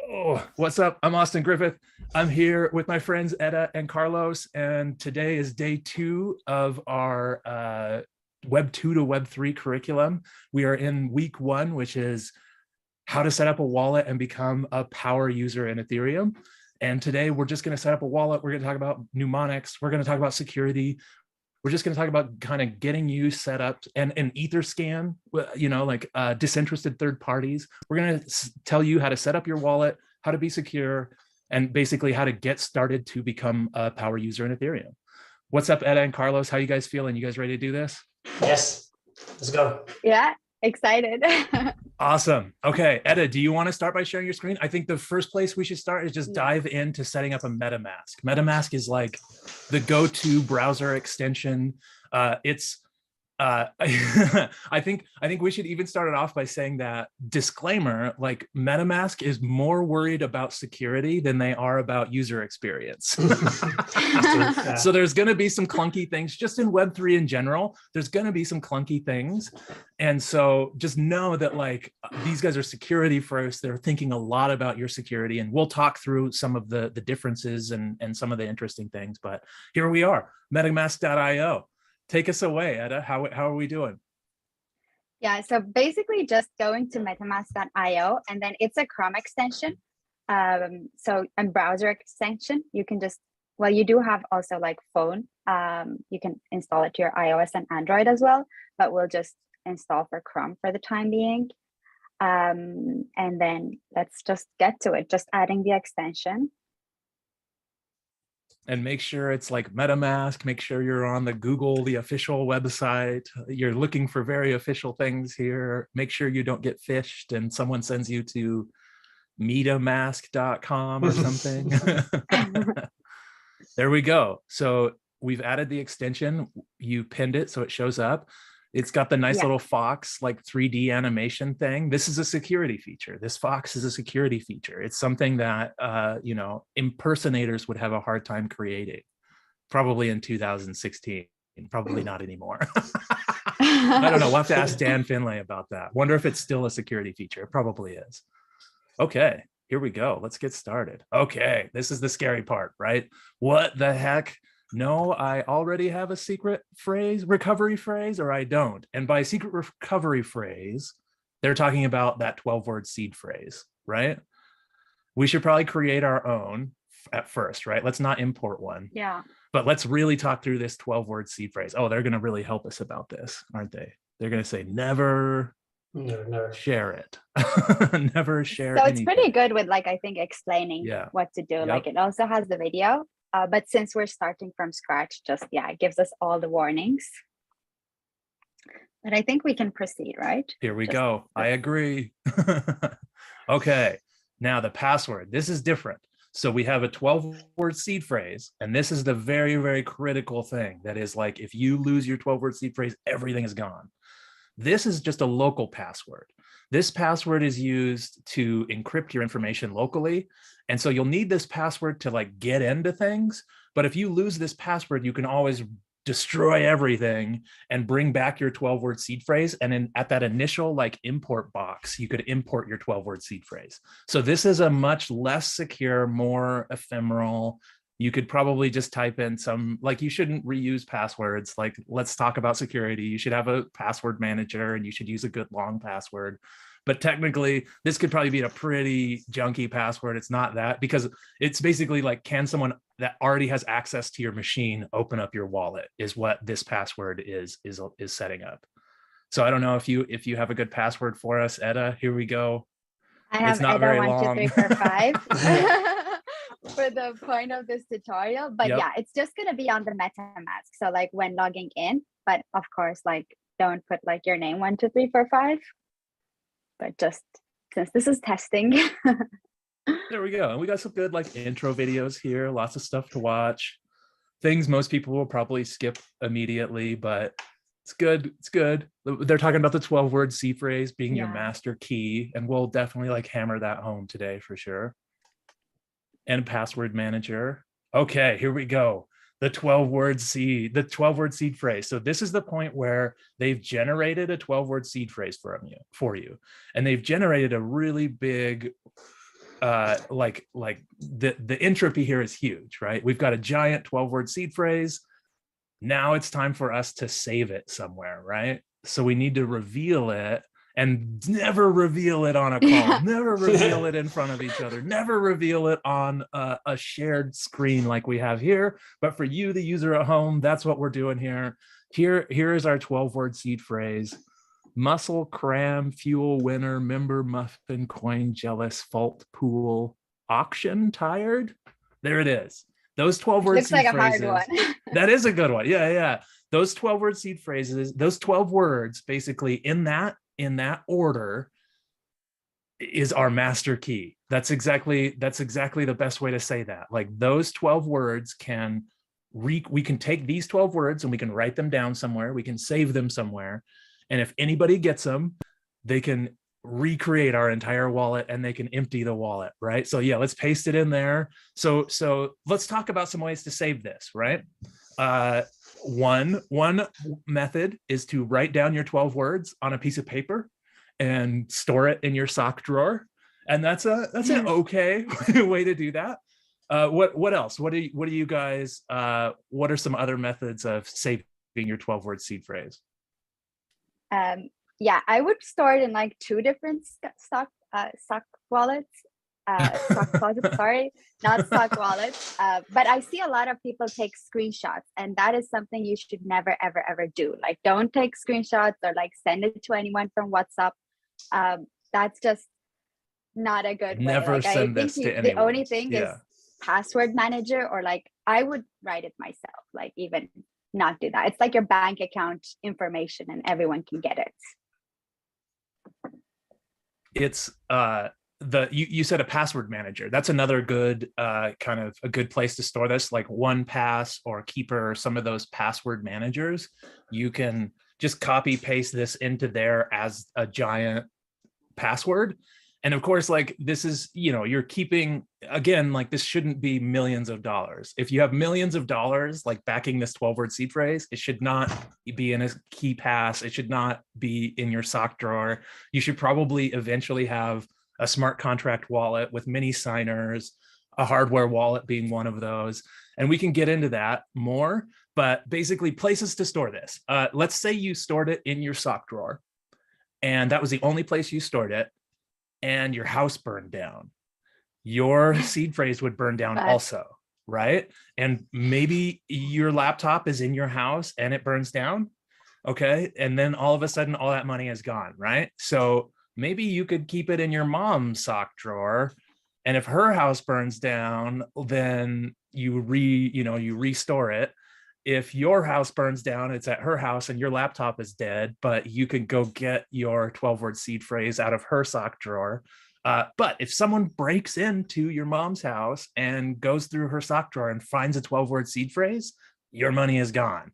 Oh, what's up? I'm Austin Griffith. I'm here with my friends Etta and Carlos, and today is day 2 of our Web 2 to Web 3 curriculum. We are in week 1, which is how to set up a wallet and become a power user in Ethereum. And today we're just going to set up a wallet. We're going to talk about mnemonics. We're going to talk about security. We're just going to talk about kind of getting you set up and an Etherscan, like disinterested third parties. We're going to tell you how to set up your wallet, how to be secure, and basically how to get started to become a power user in Ethereum. What's up, Etta and Carlos? How you guys feeling? You guys ready to do this? Yes, let's go. Yeah, excited. Awesome. Okay, Etta, do you want to start by sharing your screen? I think the first place we should start is just dive into setting up a MetaMask. MetaMask is like the go-to browser extension. I think we should even start it off by saying that, disclaimer, like MetaMask is more worried about security than they are about user experience. So there's going to be some clunky things just in Web3 in general. There's going to be some clunky things. And so just know that like these guys are security first. They're thinking a lot about your security, and we'll talk through some of the differences and some of the interesting things. But here we are, metamask.io. Take us away, Etta. How are we doing? Yeah, so basically just going to metamask.io, and then it's a Chrome extension. So a browser extension, you can just, well, you do have also like phone. You can install it to your iOS and Android as well, but we'll just install for Chrome for the time being. And then let's just get to it, just adding the extension. And make sure it's like MetaMask, make sure you're on the Google, the official website. You're looking for very official things here. Make sure you don't get phished and someone sends you to metamask.com or something. There we go. So we've added the extension. You pinned it so it shows up. It's got the nice little fox, like 3D animation thing. This is a security feature. This fox is a security feature. It's something that, impersonators would have a hard time creating, probably in 2016, probably not anymore. I don't know. We'll have to ask Dan Finlay about that. Wonder if it's still a security feature. It probably is. Okay, here we go. Let's get started. Okay, this is the scary part, right? What the heck? No, I already have a secret recovery phrase, or I don't. And by secret recovery phrase, they're talking about that 12-word seed phrase, right? We should probably create our own at first, right? Let's not import one. Yeah. But let's really talk through this 12-word seed phrase. Oh, they're going to really help us about this, aren't they? They're going to say never share it. Never share. So it's pretty good with like, I think, explaining what to do. Yep. Like it also has the video. But since we're starting from scratch, it gives us all the warnings. But I think we can proceed, right? Here we go. I agree. Okay, now the password. This is different. So we have a 12-word seed phrase, and this is the very, very critical thing. That is like, if you lose your 12-word seed phrase, everything is gone. This is just a local password. This password is used to encrypt your information locally. And so you'll need this password to like get into things. But if you lose this password, you can always destroy everything and bring back your 12-word seed phrase. And at that initial like import box, you could import your 12-word seed phrase. So this is a much less secure, more ephemeral. You could probably just type in some, like, you shouldn't reuse passwords. Like, let's talk about security. You should have a password manager and you should use a good long password. But technically, this could probably be a pretty junky password. It's not that, because it's basically like, can someone that already has access to your machine open up your wallet, is what this password is setting up. So I don't know if you have a good password for us, Etta. Here we go. I have Etta 1 2 3 4 5 for the point of this tutorial. But yeah, it's just gonna be on the MetaMask. So like when logging in, but of course, like don't put like your name 1 2 3 4 5. But just since this is testing. There we go. And we got some good like intro videos here, lots of stuff to watch. Things most people will probably skip immediately, but it's good. It's good. They're talking about the 12-word seed phrase being your master key, and we'll definitely like hammer that home today for sure. And password manager. Okay, here we go. The 12-word seed phrase. So this is the point where they've generated a 12-word seed phrase for you. And they've generated a really big the entropy here is huge, right? We've got a giant 12-word seed phrase. Now it's time for us to save it somewhere, right? So we need to reveal it, and never reveal it on a call, never reveal it in front of each other, never reveal it on a shared screen like we have here. But for you, the user at home, that's what we're doing here. Here is our 12-word seed phrase: muscle, cram, fuel, winner, member, muffin, coin, jealous, fault, pool, auction, tired. There it is. Those 12-word Looks seed like a phrases. hard one. That is a good one. Yeah. Those 12-word seed phrases, those 12 words, basically in that order, is our master key. That's exactly the best way to say that. Like, those 12 words we can take these 12 words and we can write them down somewhere. We can save them somewhere. And if anybody gets them, they can recreate our entire wallet and they can empty the wallet, right? So yeah, let's paste it in there. So let's talk about some ways to save this, right? One method is to write down your 12 words on a piece of paper and store it in your sock drawer. And that's an okay way to do that. What else? What do you guys, what are some other methods of saving your 12-word seed phrase? Yeah, I would store it in like 2 different sock wallets. Sock closets, sorry, not sock wallets. But I see a lot of people take screenshots, and that is something you should never, ever, ever do. Like, don't take screenshots or like send it to anyone from WhatsApp. That's just not a good way. Never like, send I this think to anyone. The only thing is password manager, or like I would write it myself. Like, even not do that. It's like your bank account information, and everyone can get it. It's you said a password manager. That's another good kind of a good place to store this, like 1Pass or Keeper, or some of those password managers. You can just copy paste this into there as a giant password. And of course, like, this is, you're keeping, again, like, this shouldn't be millions of dollars. If you have millions of dollars, like, backing this 12-word seed phrase, it should not be in a Keypass. It should not be in your sock drawer. You should probably eventually have a smart contract wallet with many signers, a hardware wallet being one of those. And we can get into that more, but basically places to store this. Let's say you stored it in your sock drawer, and that was the only place you stored it, and your house burned down. Your seed phrase would burn down also, right? And maybe your laptop is in your house and it burns down. Okay. And then all of a sudden, all that money is gone, right? So maybe you could keep it in your mom's sock drawer. And if her house burns down, then you restore it. If your house burns down, it's at her house and your laptop is dead, but you can go get your 12-word seed phrase out of her sock drawer. But if someone breaks into your mom's house and goes through her sock drawer and finds a 12-word seed phrase, your money is gone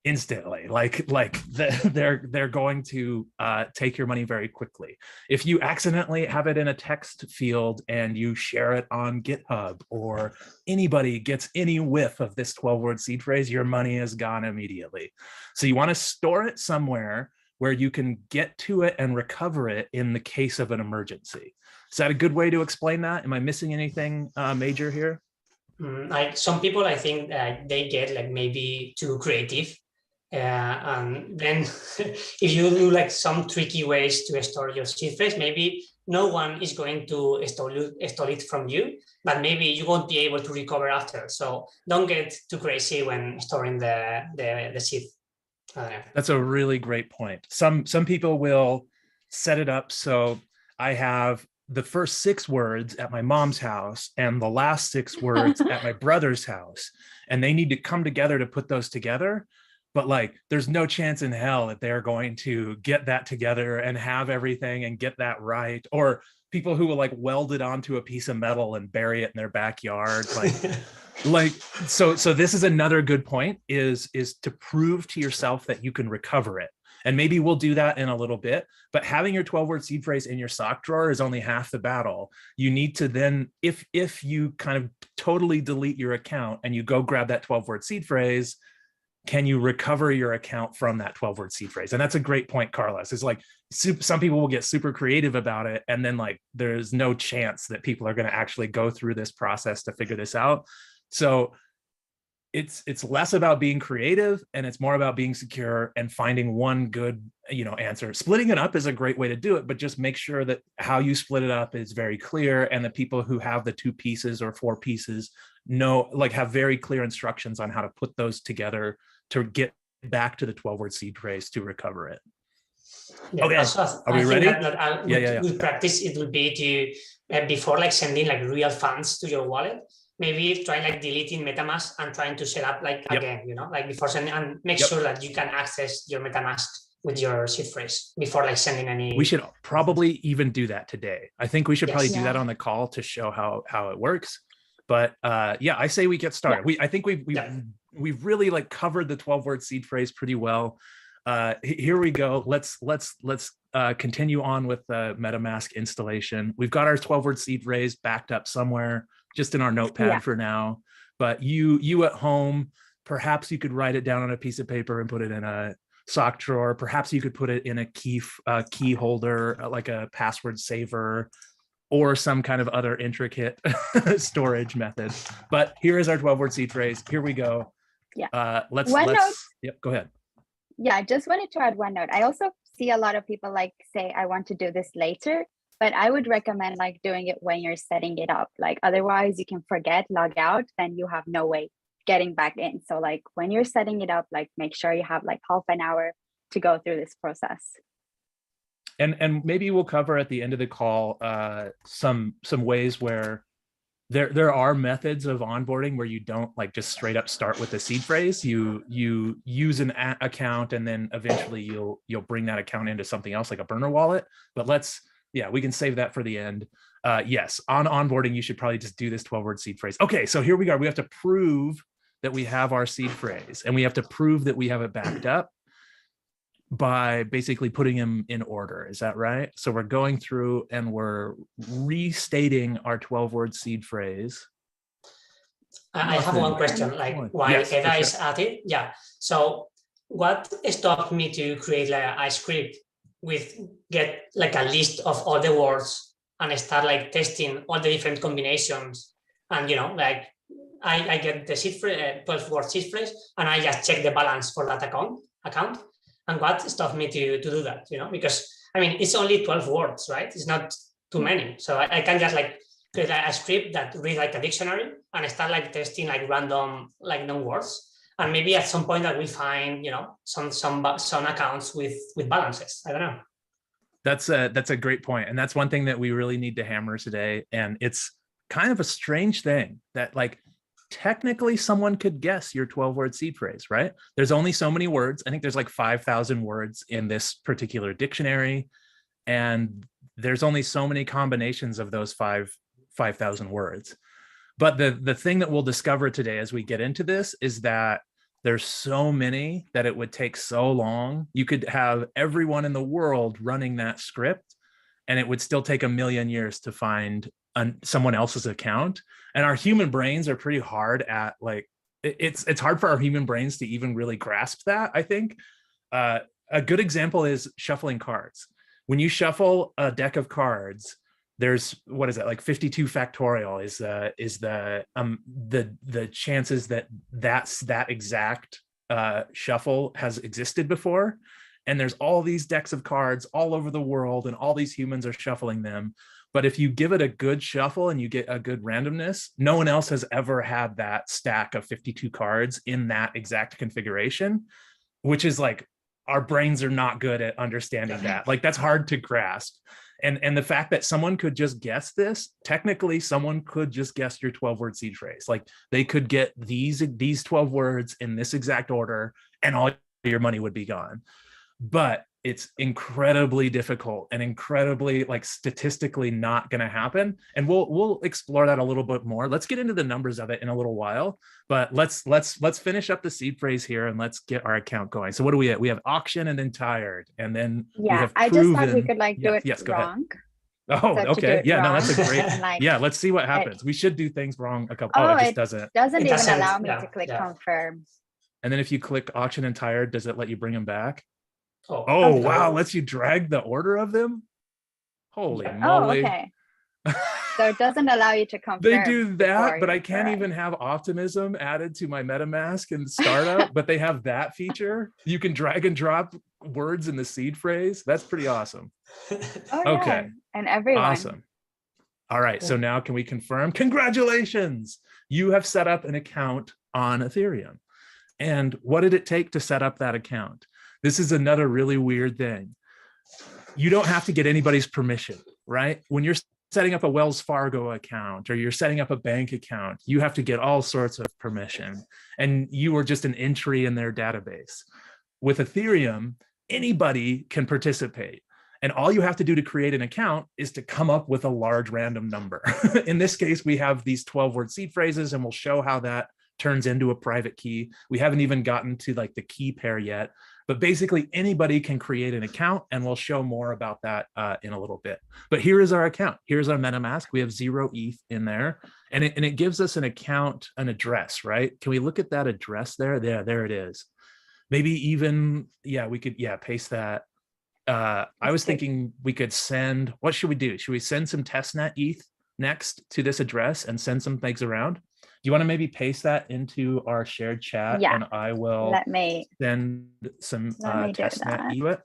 instantly. They're going to take your money very quickly. If you accidentally have it in a text field and you share it on GitHub, or anybody gets any whiff of this 12-word seed phrase, your money is gone immediately. So you want to store it somewhere where you can get to it and recover it in the case of an emergency. Is that a good way to explain that? Am I missing anything major here? Like, some people, I think they get like maybe too creative. And then if you do like some tricky ways to store your seed phrase, maybe no one is going to steal it from you, but maybe you won't be able to recover after. So don't get too crazy when storing the seed. That's a really great point. Some people will set it up so I have the first 6 words at my mom's house and the last 6 words at my brother's house, and they need to come together to put those together. But like, there's no chance in hell that they're going to get that together and have everything and get that right. Or people who will like weld it onto a piece of metal and bury it in their backyard. So this is another good point, is to prove to yourself that you can recover it. And maybe we'll do that in a little bit, but having your 12-word seed phrase in your sock drawer is only half the battle. You need to then, if you kind of totally delete your account and you go grab that 12-word seed phrase, can you recover your account from that 12-word seed phrase? And that's a great point, Carlos. It's like some people will get super creative about it, and then like there's no chance that people are going to actually go through this process to figure this out. So it's less about being creative and it's more about being secure and finding one good, answer. Splitting it up is a great way to do it, but just make sure that how you split it up is very clear, and the people who have the 2 pieces or 4 pieces have very clear instructions on how to put those together to get back to the 12-word seed phrase to recover it. Yeah, okay, also, are we ready? Good practice, it would be to before like sending like real funds to your wallet, maybe try like deleting MetaMask and trying to set up like again, like before sending, and make sure that you can access your MetaMask with your seed phrase before like sending any. We should probably even do that today. I think we should probably do that on the call to show how it works. But I say we get started. I think we've really like covered the 12-word seed phrase pretty well. Here we go. Let's continue on with the MetaMask installation. We've got our 12-word seed phrase backed up somewhere, just in our notepad for now. But you at home, perhaps you could write it down on a piece of paper and put it in a sock drawer. Perhaps you could put it in a key holder, like a password saver, or some kind of other intricate storage method. But here is our 12-word seed phrase. Here we go. Let's go ahead. Yeah, I just wanted to add one note. I also see a lot of people like say, I want to do this later, but I would recommend like doing it when you're setting it up. Like otherwise you can forget, log out, then you have no way getting back in. So like when you're setting it up, like make sure you have like half an hour to go through this process. And maybe we'll cover at the end of the call some ways where there are methods of onboarding where you don't like just straight up start with the seed phrase. You use an account, and then eventually you'll bring that account into something else like a burner wallet. But we can save that for the end. Yes, on onboarding, you should probably just do this 12-word seed phrase. Okay, so here we go. We have to prove that we have our seed phrase, and we have to prove that we have it backed up by basically putting them in order. Is that right? So we're going through and we're restating our 12-word seed phrase. I have one question, like why Eda is at it. Yeah. So what stopped me to create like a script with get like a list of all the words and start like testing all the different combinations? And like I get the seed phrase, 12-word seed phrase, and I just check the balance for that account. And what stopped me to do that, because I mean, it's only 12 words, right? It's not too many. So I can just like create a script that reads like a dictionary and start like testing like random like known words. And maybe at some point that we find, some accounts with balances. I don't know. That's a great point. And that's one thing that we really need to hammer today. And it's kind of a strange thing that like, technically someone could guess your 12-word seed phrase, right? There's only so many words. I think there's like 5,000 words in this particular dictionary, and there's only so many combinations of those 5,000 words. But the thing that we'll discover today as we get into this is that there's so many that it would take so long. You could have everyone in the world running that script, and it would still take 1,000,000 years to find someone else's account. And our human brains are pretty hard at like, it's hard for our human brains to even really grasp that. I think a good example is shuffling cards. When you shuffle a deck of cards, there's, what is that, like 52 factorial is the chances that exact shuffle has existed before. And there's all these decks of cards all over the world, and all these humans are shuffling them. But if you give it a good shuffle and you get a good randomness, no one else has ever had that stack of 52 cards in that exact configuration, which is like, our brains are not good at understanding that. Like, that's hard to grasp. And the fact that someone could just guess this, technically someone could just guess your 12-word seed phrase. Like, they could get these 12 words in this exact order, and all your money would be gone. But it's incredibly difficult and incredibly like statistically not going to happen. And we'll explore that a little bit more. Let's get into the numbers of it in a little while, but let's finish up the seed phrase here and let's get our account going. So what do we have? We have auction and then tired, and then we have I proven. just thought we could like do it wrong. Oh, okay. Yeah, no, that's a great. Like, yeah, let's see what happens. We should do things wrong a couple. Oh, it just doesn't. Doesn't even allow me to click confirm. And then if you click auction entire, does it let you bring them back? Oh, Oh, no. wow. Lets you drag the order of them. Holy Yeah. moly. Oh, okay. So it doesn't allow you to confirm. They do that, but I you're can't correct. even have optimism added to my MetaMask and startup, but they have that feature. You can drag and drop words in the seed phrase. That's pretty awesome. Oh, Okay. yeah. And everyone. Awesome. All right. So now can we confirm? Congratulations. You have set up an account on Ethereum. And what did it take to set up that account? This is another really weird thing. You don't have to get anybody's permission, right? When you're setting up a Wells Fargo account or you're setting up a bank account, you have to get all sorts of permission, and you are just an entry in their database. With Ethereum, anybody can participate. And all you have to do to create an account is to come up with a large random number. In this case, we have these 12-word seed phrases, and we'll show how that turns into a private key. We haven't even gotten to like the key pair yet, but basically anybody can create an account, and we'll show more about that in a little bit. But here is our account. Here's our MetaMask. We have 0 ETH in there, and it gives us an account, an address, right? Can we look at that address there? Yeah, there it is. Maybe even, yeah, we could, yeah, paste that. I was thinking we could send, what should we do? Should we send some testnet ETH next to this address and send some things around? Do you want to maybe paste that into our shared chat? Yeah. And I will send some testnet ETH.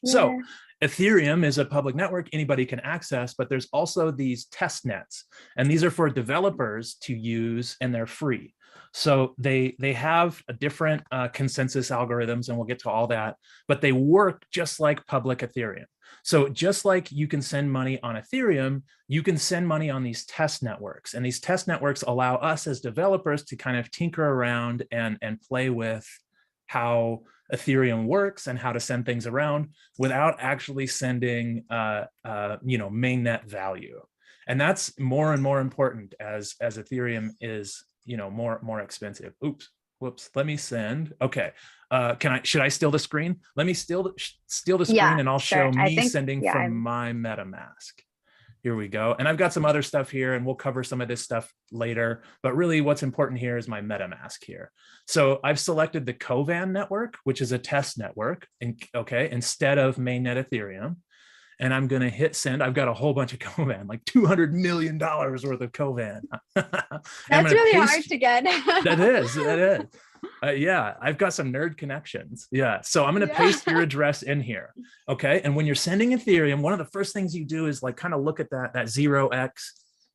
So Ethereum is a public network anybody can access, but there's also these test nets, and these are for developers to use, and they're free. So they have a different consensus algorithms, and we'll get to all that, but they work just like public Ethereum. So just like you can send money on Ethereum, you can send money on these test networks, and these test networks allow us as developers to kind of tinker around and play with how Ethereum works and how to send things around without actually sending mainnet value. And that's more and more important as Ethereum is more expensive. Oops, whoops, let me send. Okay, should I steal the screen? Let me steal the screen, and I'll show me sending from my MetaMask. Here we go. And I've got some other stuff here, and we'll cover some of this stuff later, but really what's important here is my MetaMask here. So I've selected the Kovan network, which is a test network, instead of mainnet Ethereum. And I'm going to hit send. I've got a whole bunch of Kovan, like $200 million worth of Kovan. That's really hard to get. That is. Yeah, I've got some nerd connections. Yeah, so I'm going to paste your address in here. Okay, and when you're sending Ethereum, one of the first things you do is like kind of look at that 0x.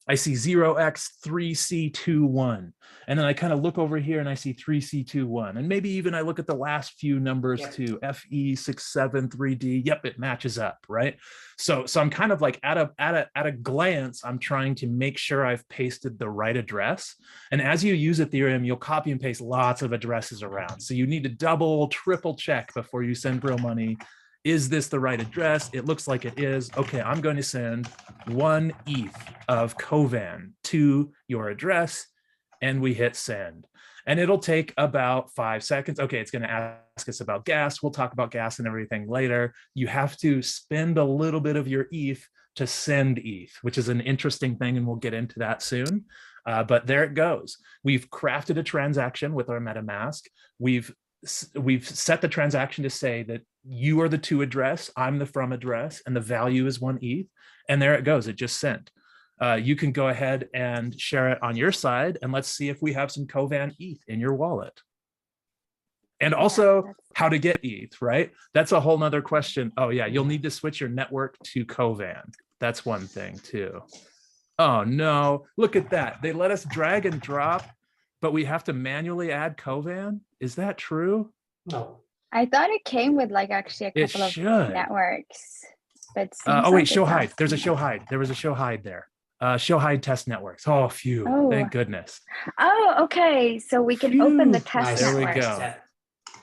I see 0x3C21. And then I kind of look over here and I see 3C21. And maybe even I look at the last few numbers too, FE673D. Yep, it matches up, right? So I'm kind of like at a glance, I'm trying to make sure I've pasted the right address. And as you use Ethereum, you'll copy and paste lots of addresses around. So you need to double, triple check before you send real money. Is this the right address? It looks like it is. Okay, I'm going to send 1 ETH of Kovan to your address, and we hit send. And it'll take about 5 seconds. Okay, it's going to ask us about gas. We'll talk about gas and everything later. You have to spend a little bit of your ETH to send ETH, which is an interesting thing, and we'll get into that soon. But there it goes. We've crafted a transaction with our MetaMask. We've set the transaction to say that you are the to address, I'm the from address, and the value is 1 ETH. And there it goes, it just sent. You can go ahead and share it on your side, and let's see if we have some Kovan ETH in your wallet. And also how to get ETH, right? That's a whole nother question. Oh yeah, you'll need to switch your network to Kovan. That's one thing too. Oh no, look at that. They let us drag and drop, but we have to manually add Kovan. Is that true? No. I thought it came with like actually a couple of networks. But oh wait, show hide. There's a show hide. There was a show hide there. Show hide test networks. Oh, phew. Oh. Thank goodness. Oh, okay. So we can open the test networks. There we go.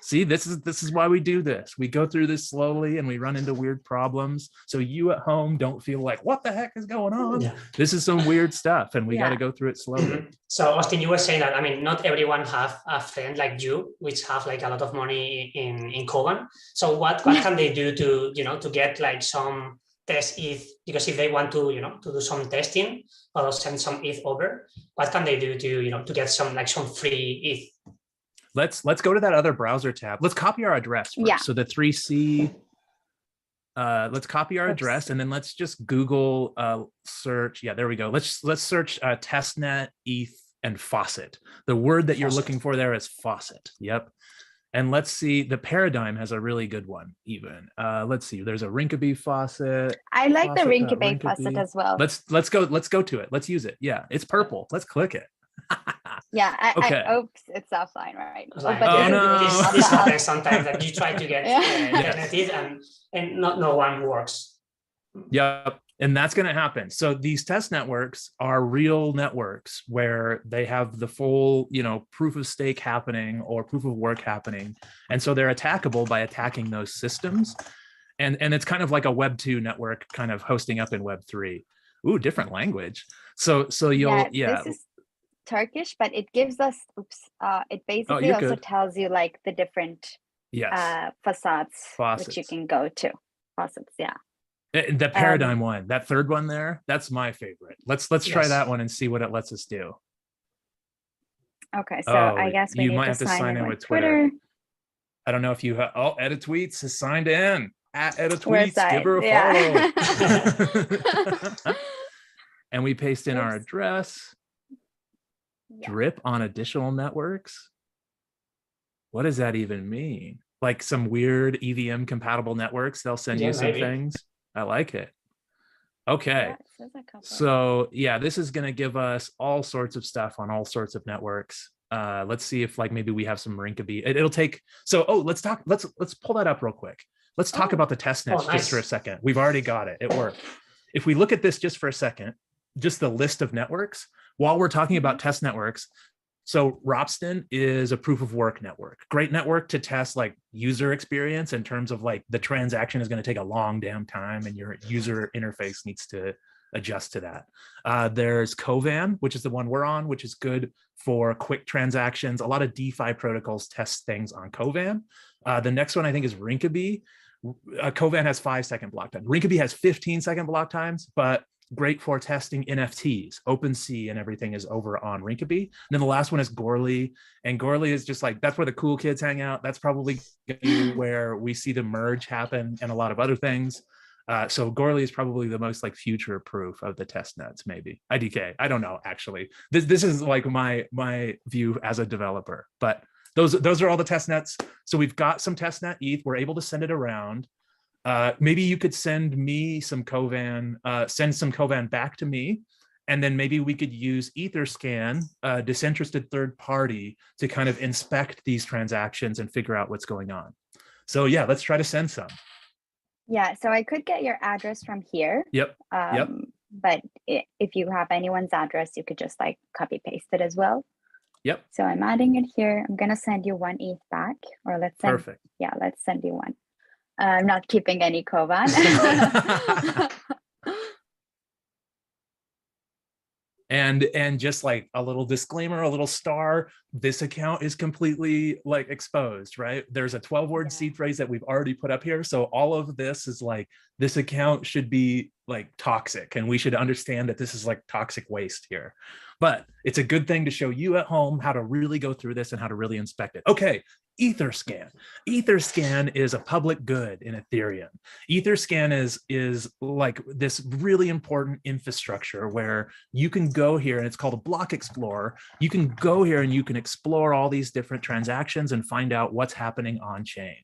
See, this is why we do this. We go through this slowly and we run into weird problems. So you at home don't feel like, what the heck is going on? Yeah. This is some weird stuff, and we got to go through it slowly. So Austin, you were saying that, I mean, not everyone have a friend like you, which have like a lot of money in Kovan. So what can they do to, to get like some test ETH? Because if they want to, to do some testing or send some ETH over, what can they do to, to get some free ETH? let's go to that other browser tab. Let's copy our address first. Yeah. So the 3C, let's copy our address, and then let's just Google search. Yeah, there we go. Let's search testnet, ETH, and faucet. The word that you're looking for there is faucet. Yep. And let's see, the Paradigm has a really good one even. Let's see, there's a Rinkeby faucet. I like the faucet, Rinkeby faucet as well. Let's go to it. Let's use it. Yeah, it's purple. Let's click it. Yeah, Okay. Oops, it's offline, right? Like, Oh, no. This happens sometimes that you try to get Yes. internet and no one works. Yep. And that's going to happen. So these test networks are real networks where they have the full, proof of stake happening or proof of work happening. And so they're attackable by attacking those systems. And it's kind of like a Web2 network kind of hosting up in Web3. Ooh, different language. So you'll, This is Turkish, but it gives us, it basically also tells you like the different facades which you can go to. Faucets, yeah. The Paradigm one, that third one there, that's my favorite. Let's try that one and see what it lets us do. Okay, so I guess we might have to sign in with Twitter. I don't know if you have, Edit Tweets is signed in. At Edit Tweets, give her a follow. And we paste in our address. Drip on additional networks. What does that even mean? Like some weird EVM compatible networks, they'll send you some things. I like it. Okay. So yeah, this is going to give us all sorts of stuff on all sorts of networks. Let's see if like maybe we have some Rinkeby. It'll take. So let's pull that up real quick. Let's talk about the test nets just for a second. We've already got it. It worked. If we look at this just for a second, just the list of networks while we're talking about test networks. So Ropsten is a proof of work network, great network to test like user experience in terms of like the transaction is going to take a long damn time and your user interface needs to adjust to that. There's Kovan, which is the one we're on, which is good for quick transactions. A lot of DeFi protocols test things on Kovan. The next one I think is Rinkeby. Kovan has 5-second block time. Rinkeby has 15-second block times, but great for testing NFTs. OpenSea and everything is over on Rinkeby. And then the last one is Goerli. And Goerli is just like, that's where the cool kids hang out. That's probably where we see the merge happen and a lot of other things. So Goerli is probably the most like future proof of the test nets, maybe. IDK, I don't know, actually. This is like my view as a developer, but those are all the test nets. So we've got some testnet ETH. We're able to send it around. Maybe you could send me some Kovan, send some Kovan back to me, and then maybe we could use Etherscan, a disinterested third party, to kind of inspect these transactions and figure out what's going on. So yeah, let's try to send some. Yeah, so I could get your address from here. Yep. But if you have anyone's address, you could just like copy paste it as well. Yep. So I'm adding it here. I'm gonna send you 1 ETH back, or let's send. Perfect. Yeah, let's send you one. I'm not keeping any Kovan. And just like a little disclaimer, a little star, this account is completely like exposed, right? There's a 12-word seed phrase that we've already put up here. So all of this is like, this account should be like toxic, and we should understand that this is like toxic waste here. But it's a good thing to show you at home how to really go through this and how to really inspect it. Okay. Etherscan. Etherscan is a public good in Ethereum. Etherscan is like this really important infrastructure where you can go here, and it's called a block explorer. You can go here and you can explore all these different transactions and find out what's happening on chain.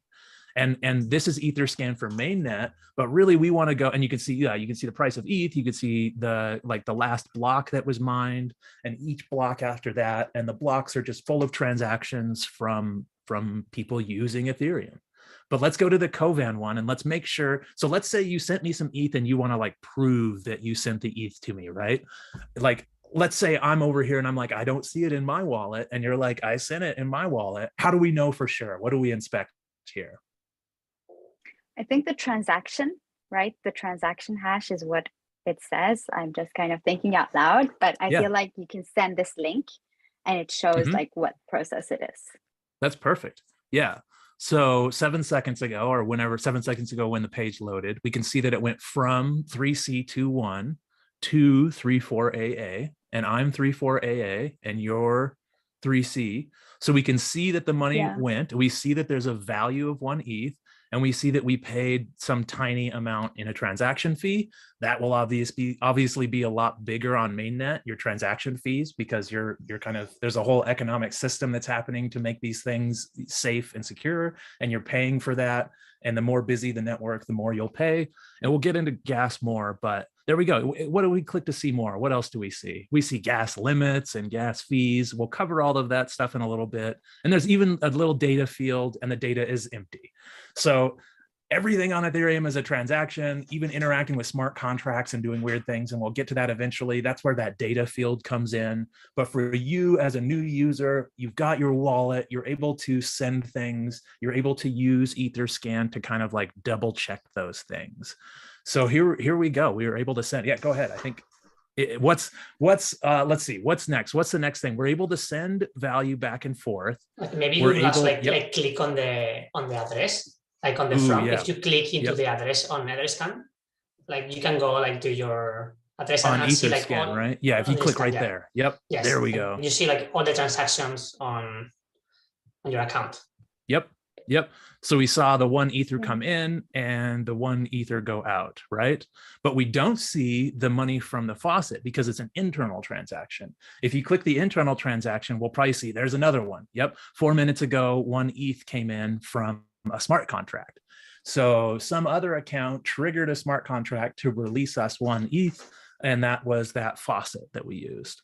And this is Etherscan for mainnet, but really we want to go, and you can see the price of ETH, you can see the last block that was mined and each block after that, and the blocks are just full of transactions from people using Ethereum. But let's go to the Kovan one and let's make sure. So let's say you sent me some ETH and you want to like prove that you sent the ETH to me, right? Like, let's say I'm over here and I'm like, I don't see it in my wallet. And you're like, I sent it in my wallet. How do we know for sure? What do we inspect here? I think the transaction, right? The transaction hash is what it says. I'm just kind of thinking out loud, but I feel like you can send this link and it shows like what process it is. That's perfect. Yeah. So 7 seconds ago, or whenever 7 seconds ago when the page loaded, we can see that it went from 3C21 to 34AA, and I'm 34AA, and you're 3C. So we can see that the money Yeah. went, we see that there's a value of 1 ETH, and we see that we paid some tiny amount in a transaction fee. That will obviously be a lot bigger on mainnet, your transaction fees, because you're kind of, there's a whole economic system that's happening to make these things safe and secure, and you're paying for that. And the more busy the network, the more you'll pay. And we'll get into gas more, but there we go. What do we click to see more? What else do we see? We see gas limits and gas fees. We'll cover all of that stuff in a little bit. And there's even a little data field, and the data is empty. So everything on Ethereum is a transaction, even interacting with smart contracts and doing weird things. And we'll get to that eventually. That's where that data field comes in. But for you as a new user, you've got your wallet, you're able to send things, you're able to use Etherscan to kind of like double check those things. So here we go. We were able to send. Yeah, go ahead. I think let's see, what's next? What's the next thing? We're able to send value back and forth. Maybe you must like click on the address. Like on the front, if you click into the address on Etherscan, like you can go like to your address on and see like Etherscan, right? Yeah, if you click right there. Yep. Yes. There we go. You see like all the transactions on your account. Yep. So we saw the 1 Ether come in and the 1 Ether go out, right? But we don't see the money from the faucet because it's an internal transaction. If you click the internal transaction, we'll probably see there's another one. Yep. 4 minutes ago, 1 ETH came in from a smart contract. So some other account triggered a smart contract to release us 1 ETH, and that was that faucet that we used.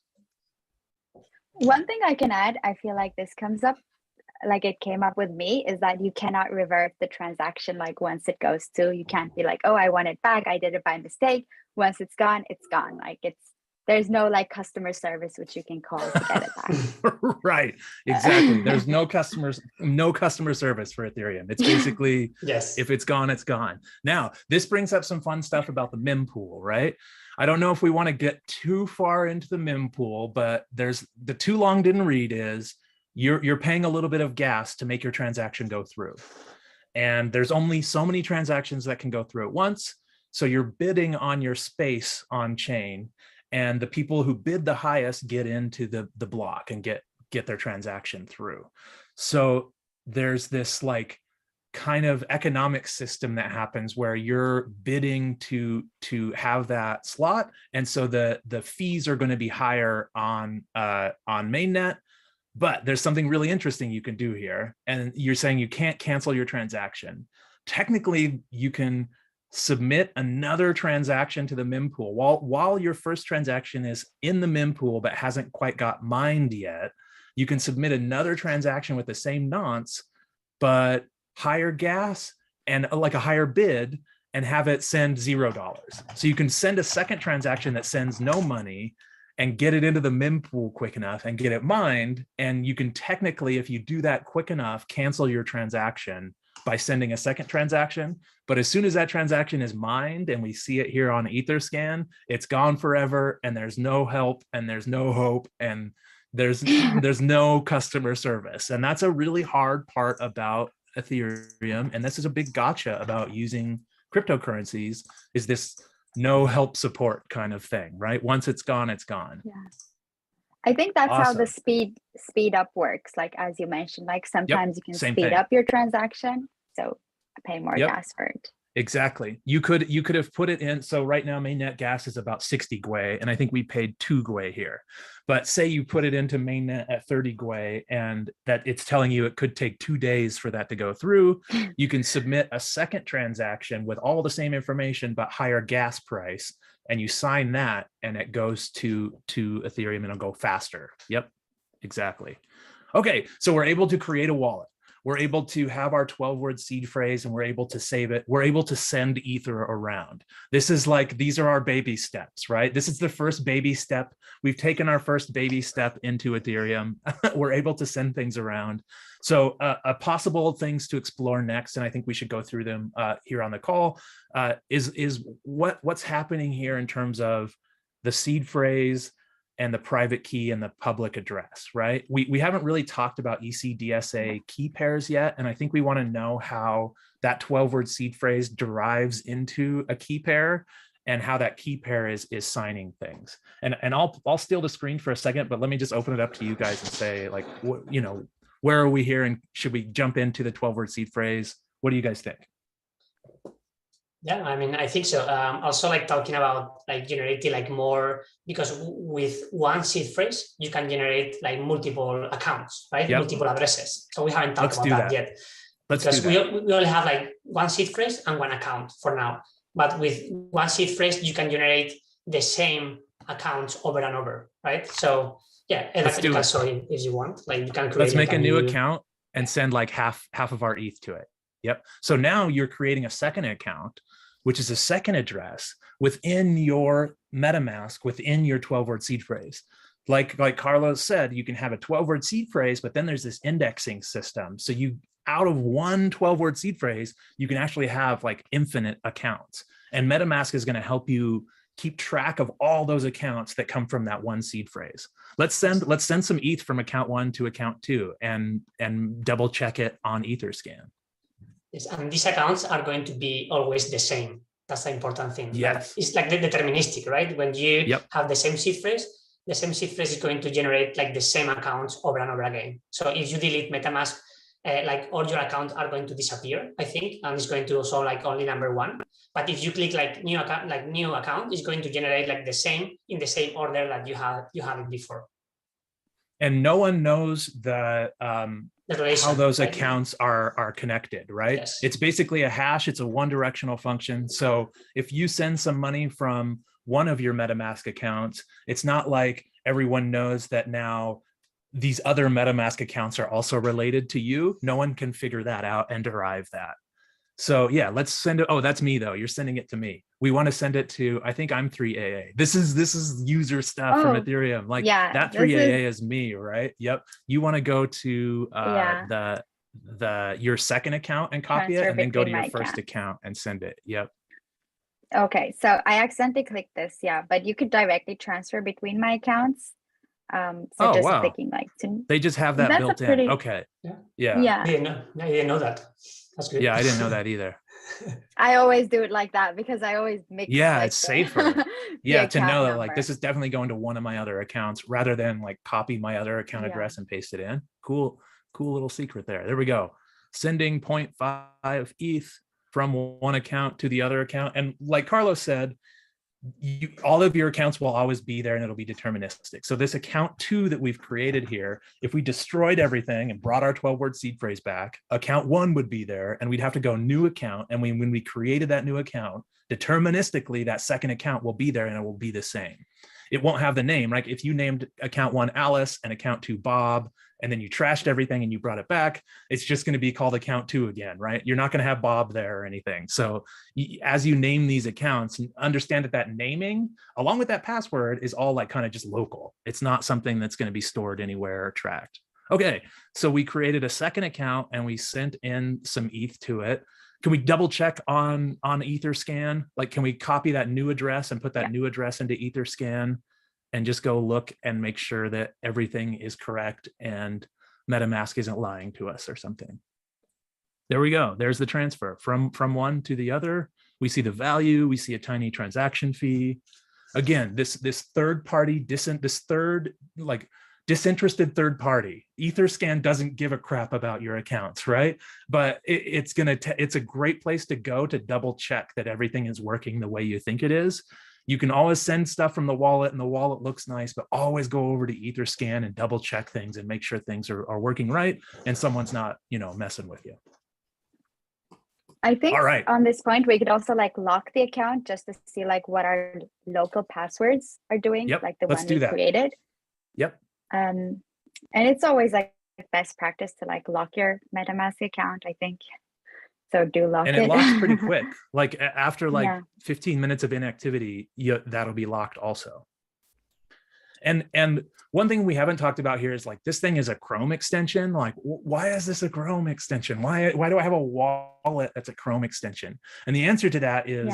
One thing I can add, I feel like this comes up, like it came up with me, is that you cannot revert the transaction. Like once it goes to, you can't be like, oh, I want it back, I did it by mistake. Once it's gone, it's gone. Like there's no like customer service which you can call to get it back. Right, exactly. There's no customer service for Ethereum. It's basically, yes, if it's gone, it's gone. Now, this brings up some fun stuff about the mempool, right? I don't know if we want to get too far into the mempool, but there's the too long didn't read is you're paying a little bit of gas to make your transaction go through. And there's only so many transactions that can go through at once. So you're bidding on your space on chain. And the people who bid the highest get into the block and get their transaction through. So there's this like kind of economic system that happens where you're bidding to have that slot. And so the fees are going to be higher on mainnet. But there's something really interesting you can do here. And you're saying you can't cancel your transaction. Technically, you can submit another transaction to the mempool while your first transaction is in the mempool but hasn't quite got mined yet. You can submit another transaction with the same nonce but higher gas and like a higher bid and have it send $0. So you can send a second transaction that sends no money and get it into the mempool quick enough and get it mined. And you can technically, if you do that quick enough, cancel your transaction by sending a second transaction. But as soon as that transaction is mined and we see it here on Etherscan, it's gone forever and there's no help and there's no hope and there's no customer service. And that's a really hard part about Ethereum. And this is a big gotcha about using cryptocurrencies, is this no help support kind of thing, right? Once it's gone, it's gone. Yeah. I think that's Awesome. how the speed up works. Like, as you mentioned, like sometimes you can speed up your transaction. So pay more gas for it. Exactly. You could have put it in. So right now, mainnet gas is about 60 Gwei, and I think we paid 2 Gwei here. But say you put it into mainnet at 30 Gwei, and that it's telling you it could take 2 days for that to go through. You can submit a second transaction with all the same information, but higher gas price, and you sign that, and it goes to Ethereum, and it'll go faster. Yep, exactly. Okay, so we're able to create a wallet. We're able to have our 12-word seed phrase and we're able to save it. We're able to send Ether around. This is like, these are our baby steps, right? This is the first baby step. We've taken our first baby step into Ethereum. We're able to send things around. So possible things to explore next, and I think we should go through them here on the call, is what's happening here in terms of the seed phrase and the private key and the public address, right? We haven't really talked about ECDSA key pairs yet. And I think we want to know how that 12-word seed phrase derives into a key pair and how that key pair is signing things. And I'll steal the screen for a second, but let me just open it up to you guys and say, like, what, you know, where are we here, and should we jump into the 12-word seed phrase? What do you guys think? Yeah, I mean, I think so. Also, like talking about like generating like more, because with one seed phrase, you can generate like multiple accounts, right? Yep. Multiple addresses. So we haven't talked Let's about do that that. yet. Let's Because do that. we only have like one seed phrase and one account for now. But with one seed phrase, you can generate the same accounts over and over, right? So yeah, and Let's like, do you can it. show it if you want. Like you can create. Let's make like a new account and send like half of our ETH to it. Yep. So now you're creating a second account, which is a second address within your MetaMask, within your 12-word seed phrase. Like Carlos said, you can have a 12-word seed phrase, but then there's this indexing system. So you, out of one 12-word seed phrase, you can actually have like infinite accounts. And MetaMask is going to help you keep track of all those accounts that come from that one seed phrase. Let's send some ETH from account 1 to account 2 and double check it on Etherscan. Yes, and these accounts are going to be always the same. That's the important thing. Yes. Like, it's like the deterministic, right? When you have the same seed phrase is going to generate like the same accounts over and over again. So if you delete MetaMask, like all your accounts are going to disappear, I think, and it's going to show like only number 1. But if you click like new account, it's going to generate like the same in the same order that you have it before. And no one knows that how those accounts are connected, right? Yes. It's basically a hash. It's a one-directional function. So if you send some money from one of your MetaMask accounts, it's not like everyone knows that now these other MetaMask accounts are also related to you. No one can figure that out and derive that. So yeah, let's send it. Oh, that's me though. You're sending it to me. We want to send it to, I think I'm 3AA. This is user stuff from Ethereum. Like that 3AA is me, right? Yep. You want to go to your second account and copy it, and then go to your first account and send it. Yep. Okay, so I accidentally clicked this, but you could directly transfer between my accounts. So just clicking like they just have that built in. Okay. Yeah. I didn't know that. That's good. Yeah, I didn't know that either. I always do it like that because I always mix. Yeah, it's safer. Yeah, to know that like this is definitely going to one of my other accounts rather than like copy my other account address and paste it in. Cool little secret there. There we go. Sending 0.5 ETH from one account to the other account. And like Carlos said, all of your accounts will always be there and it'll be deterministic. So this account 2 that we've created here, if we destroyed everything and brought our 12-word seed phrase back, account 1 would be there and we'd have to go new account. And when we created that new account, deterministically, that second account will be there and it will be the same. It won't have the name, right? If you named account 1 Alice and account 2 Bob, and then you trashed everything and you brought it back, it's just going to be called account 2 again, right? You're not going to have Bob there or anything. So as you name these accounts, understand that naming along with that password is all like kind of just local. It's not something that's going to be stored anywhere or tracked. Okay, so we created a second account and we sent in some ETH to it. Can we double check on Etherscan? Like, can we copy that new address and put that new address into Etherscan and just go look and make sure that everything is correct and MetaMask isn't lying to us or something? There we go. There's the transfer from one to the other. We see the value. We see a tiny transaction fee. Again, this third party, disinterested third party. Etherscan doesn't give a crap about your accounts, right? But it's a great place to go to double check that everything is working the way you think it is. You can always send stuff from the wallet and the wallet looks nice, but always go over to Etherscan and double check things and make sure things are working right and someone's not, messing with you. I think on this point, we could also like lock the account just to see like what our local passwords are doing, like the one we created. Yep. And it's always like best practice to like lock your MetaMask account, I think. So do lock it. And it locks pretty quick. Like after like 15 minutes of inactivity, that'll be locked also. And one thing we haven't talked about here is like this thing is a Chrome extension. Like, why is this a Chrome extension? Why do I have a wallet that's a Chrome extension? And the answer to that is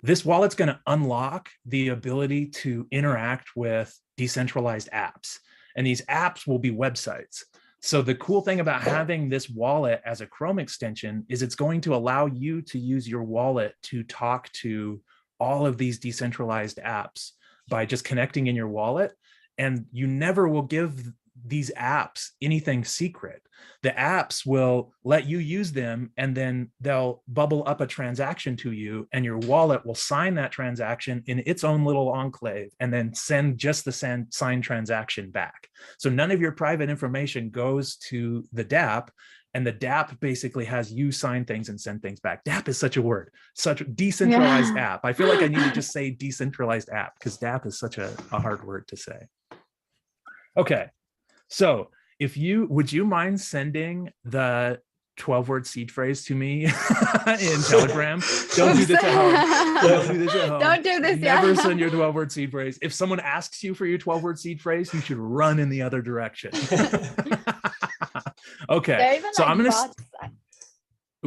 this wallet's going to unlock the ability to interact with decentralized apps. And these apps will be websites. So the cool thing about having this wallet as a Chrome extension is it's going to allow you to use your wallet to talk to all of these decentralized apps by just connecting in your wallet, and you never will give these apps anything secret. The apps will let you use them, and then they'll bubble up a transaction to you, and your wallet will sign that transaction in its own little enclave and then send just the signed transaction back. So none of your private information goes to the dApp, and the dApp basically has you sign things and send things back. dApp is such a word, such a decentralized app. I feel like I need to just say decentralized app, because dApp is such a hard word to say. Okay, so would you mind sending the 12-word seed phrase to me in Telegram? Don't do this at home. Don't do this at home. Don't do this. Never send your 12-word seed phrase. If someone asks you for your 12-word seed phrase, you should run in the other direction. Okay, so like I'm gonna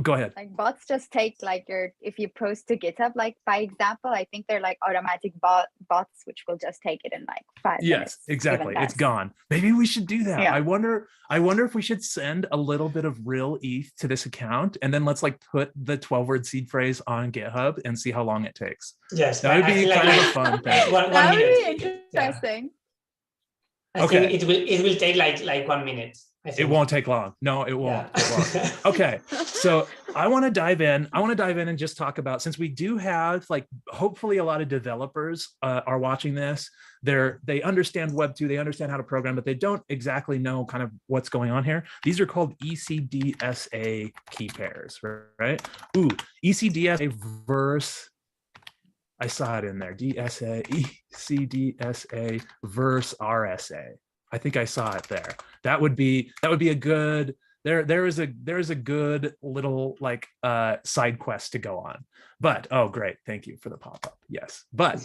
go ahead. Like bots just take like if you post to GitHub, like by example, I think they're like automatic bots, which will just take it in like 5 minutes. Yes, exactly. It's gone. Maybe we should do that. Yeah. I wonder if we should send a little bit of real ETH to this account, and then let's like put the 12-word seed phrase on GitHub and see how long it takes. Yes, that would be kind of a fun thing. That would be interesting. I think it will take like 1 minute. It won't take long. No, it won't. Yeah. Okay, so I want to dive in. And just talk about, since we do have like, hopefully a lot of developers are watching this. They understand Web2, they understand how to program, but they don't exactly know kind of what's going on here. These are called ECDSA key pairs, right? Ooh, ECDSA verse. I saw it in there. ECDSA verse RSA. I think I saw it there. That would be a good, there is a good little like side quest to go on. But oh great, thank you for the pop-up. Yes. But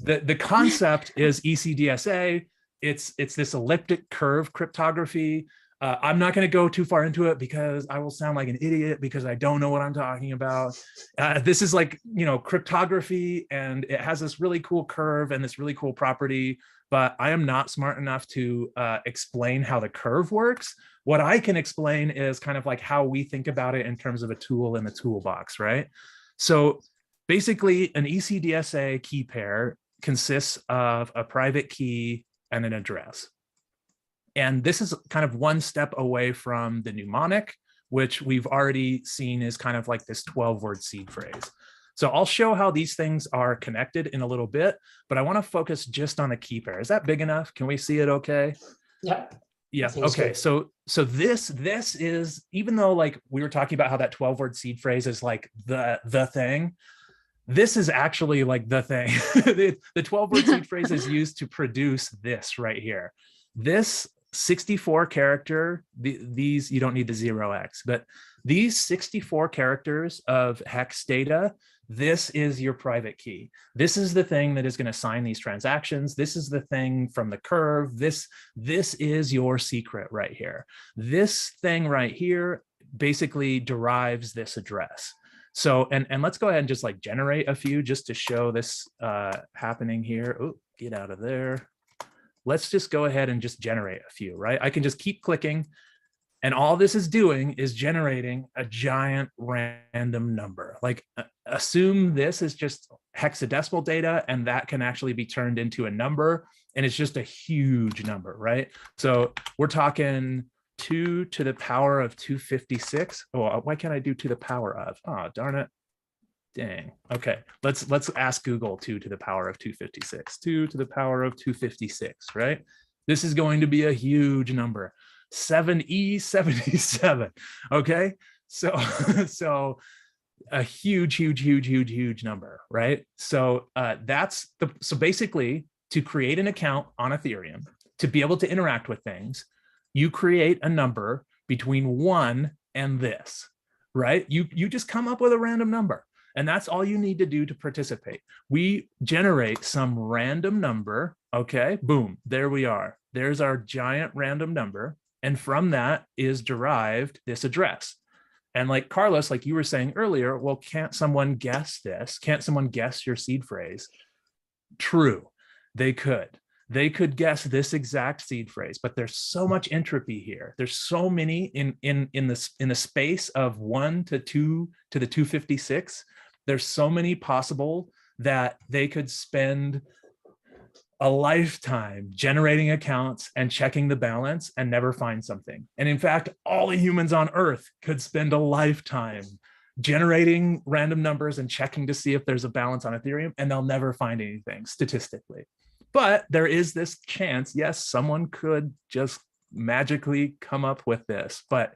the concept is ECDSA. It's this elliptic curve cryptography. I'm not going to go too far into it because I will sound like an idiot because I don't know what I'm talking about. This is like, cryptography, and it has this really cool curve and this really cool property, but I am not smart enough to explain how the curve works. What I can explain is kind of like how we think about it in terms of a tool in the toolbox, right? So basically an ECDSA key pair consists of a private key and an address. And this is kind of one step away from the mnemonic, which we've already seen is kind of like this 12-word seed phrase. So I'll show how these things are connected in a little bit, but I want to focus just on the key pair. Is that big enough? Can we see it okay? Yeah. Yeah. Okay. So this is, even though like we were talking about how that 12-word seed phrase is like the thing, this is actually like the thing. The 12-word seed phrase is used to produce this right here. This 64 character, these, you don't need the 0x, but these 64 characters of hex data, this is your private key. This is the thing that is going to sign these transactions. This is the thing from the curve. This is your secret right here. This thing right here basically derives this address. So, and let's go ahead and just like generate a few just to show this happening here. Oh, get out of there. Let's just go ahead and just generate a few, right? I can just keep clicking, and all this is doing is generating a giant random number. Like assume this is just hexadecimal data, and that can actually be turned into a number, and it's just a huge number, right? So we're talking 2 to the power of 256. Oh, why can't I do to the power of? Oh, darn it. Dang. Okay, let's ask Google 2 to the power of 256. 2 to the power of 256, right? This is going to be a huge number. 7E77. Okay, so a huge number, right? So so basically, to create an account on Ethereum, to be able to interact with things, you create a number between 1 and this, right? You just come up with a random number. And that's all you need to do to participate. We generate some random number, okay? Boom, there we are. There's our giant random number. And from that is derived this address. And like Carlos, like you were saying earlier, well, can't someone guess this? Can't someone guess your seed phrase? True, they could. They could guess this exact seed phrase, but there's so much entropy here. There's so many in the space of 1 to 2 to the 256. There's so many possible that they could spend a lifetime generating accounts and checking the balance and never find something. And in fact, all the humans on Earth could spend a lifetime generating random numbers and checking to see if there's a balance on Ethereum, and they'll never find anything statistically. But there is this chance, yes, someone could just magically come up with this, but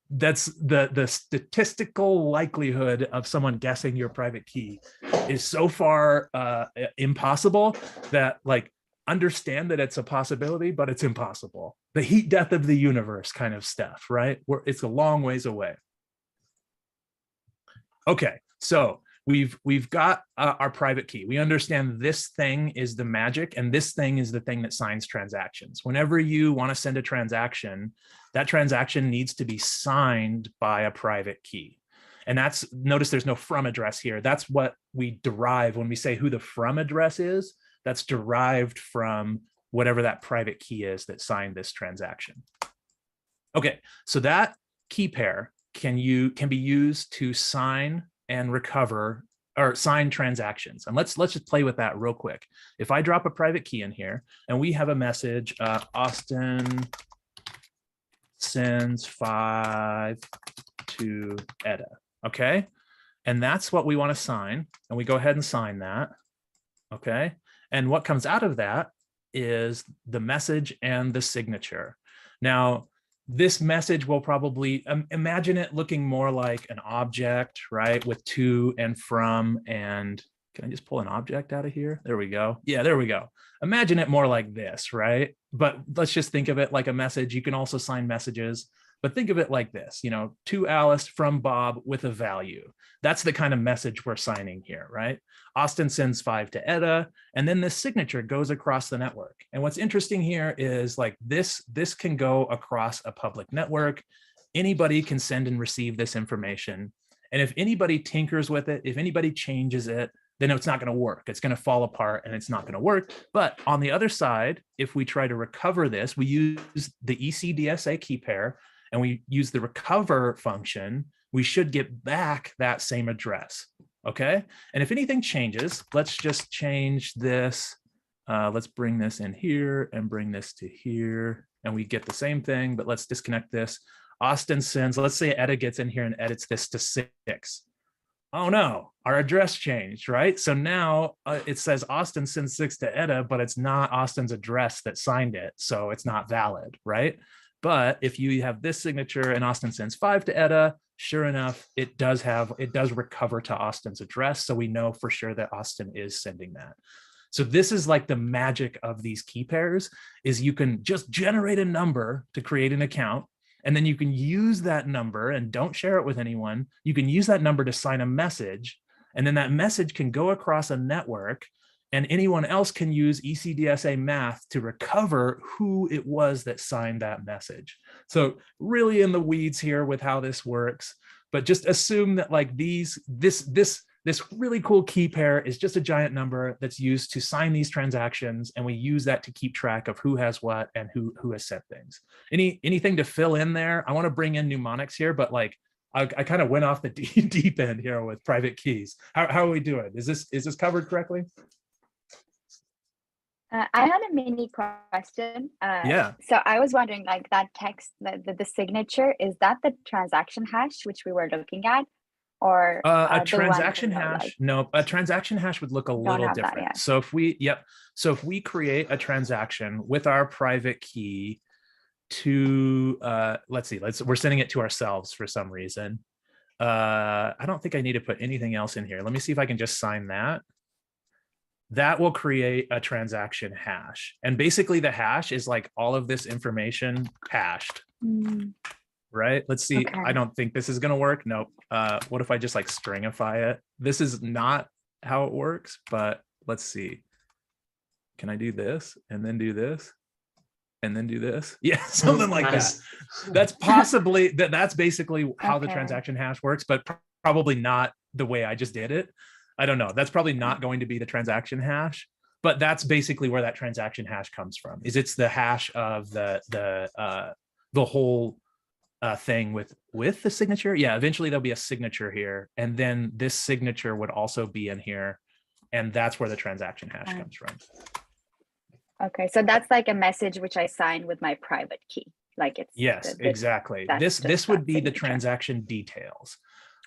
that's the statistical likelihood of someone guessing your private key is so far impossible that, like, understand that it's a possibility, but it's impossible. The heat death of the universe kind of stuff, right? It's a long ways away. Okay, so we've got our private key. We understand this thing is the magic, and this thing is the thing that signs transactions. Whenever you want to send a transaction, that transaction needs to be signed by a private key. And that's, notice there's no from address here. That's what we derive when we say who the from address is. That's derived from whatever that private key is that signed this transaction. Okay, so that key pair can be used to sign and recover or sign transactions. And let's just play with that real quick. If I drop a private key in here and we have a message, Austin sends 5 to Edda, okay? And that's what we want to sign, and we go ahead and sign that, okay? And what comes out of that is the message and the signature. Now, this message will probably, imagine it looking more like an object, right? With to and from, and can I just pull an object out of here? There we go. Yeah, there we go. Imagine it more like this, right? But let's just think of it like a message. You can also sign messages, but think of it like this, you know, to Alice from Bob with a value. That's the kind of message we're signing here, right? Austin sends 5 to Edda, and then this signature goes across the network. And what's interesting here is, like, this can go across a public network. Anybody can send and receive this information. And if anybody tinkers with it, if anybody changes it, then it's not going to work. It's going to fall apart and it's not going to work. But on the other side, if we try to recover this, we use the ECDSA key pair and we use the recover function, we should get back that same address. Okay. And if anything changes, let's just change this. Let's bring this in here and bring this to here, and we get the same thing, but let's disconnect this. Austin sends, let's say Edda gets in here and edits this to 6. Oh no, our address changed, right? So now it says Austin sends 6 to Edda, but it's not Austin's address that signed it, so it's not valid, right? But if you have this signature and Austin sends 5 to Edda, sure enough, it does recover to Austin's address, so we know for sure that Austin is sending that. So this is like the magic of these key pairs, is you can just generate a number to create an account, and then you can use that number, and don't share it with anyone. You can use that number to sign a message, and then that message can go across a network, and anyone else can use ECDSA math to recover who it was that signed that message. So really in the weeds here with how this works, but just assume that, like, this really cool key pair is just a giant number that's used to sign these transactions, and we use that to keep track of who has what and who has sent things. Anything to fill in there? I want to bring in mnemonics here, but like I kind of went off the deep end here with private keys. How are we doing? Is this covered correctly? I had a mini question. Yeah. So I was wondering, like, that text, the signature, is that the transaction hash which we were looking at? Or a transaction hash? Like, no, a transaction hash would look a little different. That, yeah. So if we create a transaction with our private key to let's see, we're sending it to ourselves for some reason. I don't think I need to put anything else in here. Let me see if I can just sign that. That will create a transaction hash. And basically the hash is like all of this information hashed. Right? Let's see. Okay. I don't think this is going to work. Nope. What if I just like stringify it? This is not how it works, but let's see. Can I do this and then do this and then do this? Yeah, something like that. That's possibly, that's basically how the transaction hash works, but probably not the way I just did it. I don't know. That's probably not going to be the transaction hash, but that's basically where that transaction hash comes from. Is it's the hash of the whole thing with the signature. Yeah, eventually there'll be a signature here, and then this signature would also be in here, And that's where the transaction hash comes from. Okay, so that's like a message which I sign with my private key. Like it's yes, exactly. This would be the transaction details.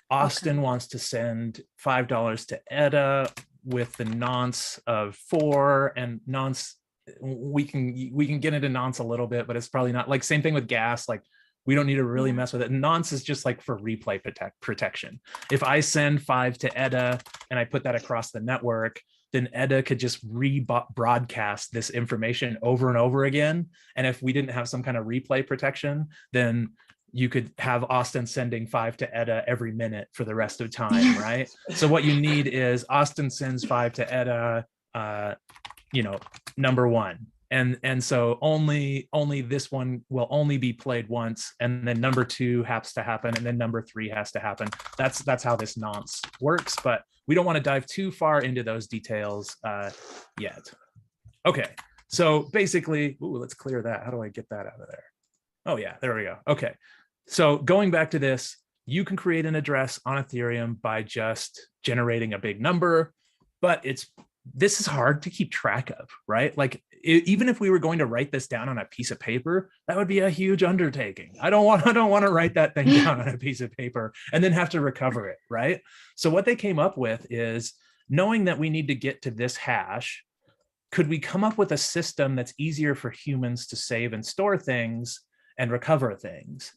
Austin wants to send $5 to Etta with the nonce of 4, and nonce, we can get into nonce a little bit, but it's probably not like same thing with gas. Like we don't need to really mess with it. Nonce is just like for replay protection. If I send 5 to Etta and I put that across the network, then Etta could just rebroadcast this information over and over again. And if we didn't have some kind of replay protection, then you could have Austin sending 5 to Etta every minute for the rest of time, right? So what you need is Austin sends 5 to Etta, number 1. And so only this one will only be played once, and then number 2 has to happen, and then number 3 has to happen. That's how this nonce works, but we don't want to dive too far into those details yet. Okay, so basically, let's clear that. How do I get that out of there? Oh yeah, there we go. Okay, so going back to this, you can create an address on Ethereum by just generating a big number, but this is hard to keep track of, right? Like even if we were going to write this down on a piece of paper, that would be a huge undertaking. I don't want to write that thing down on a piece of paper and then have to recover it, right? So what they came up with is, knowing that we need to get to this hash, could we come up with a system that's easier for humans to save and store things and recover things?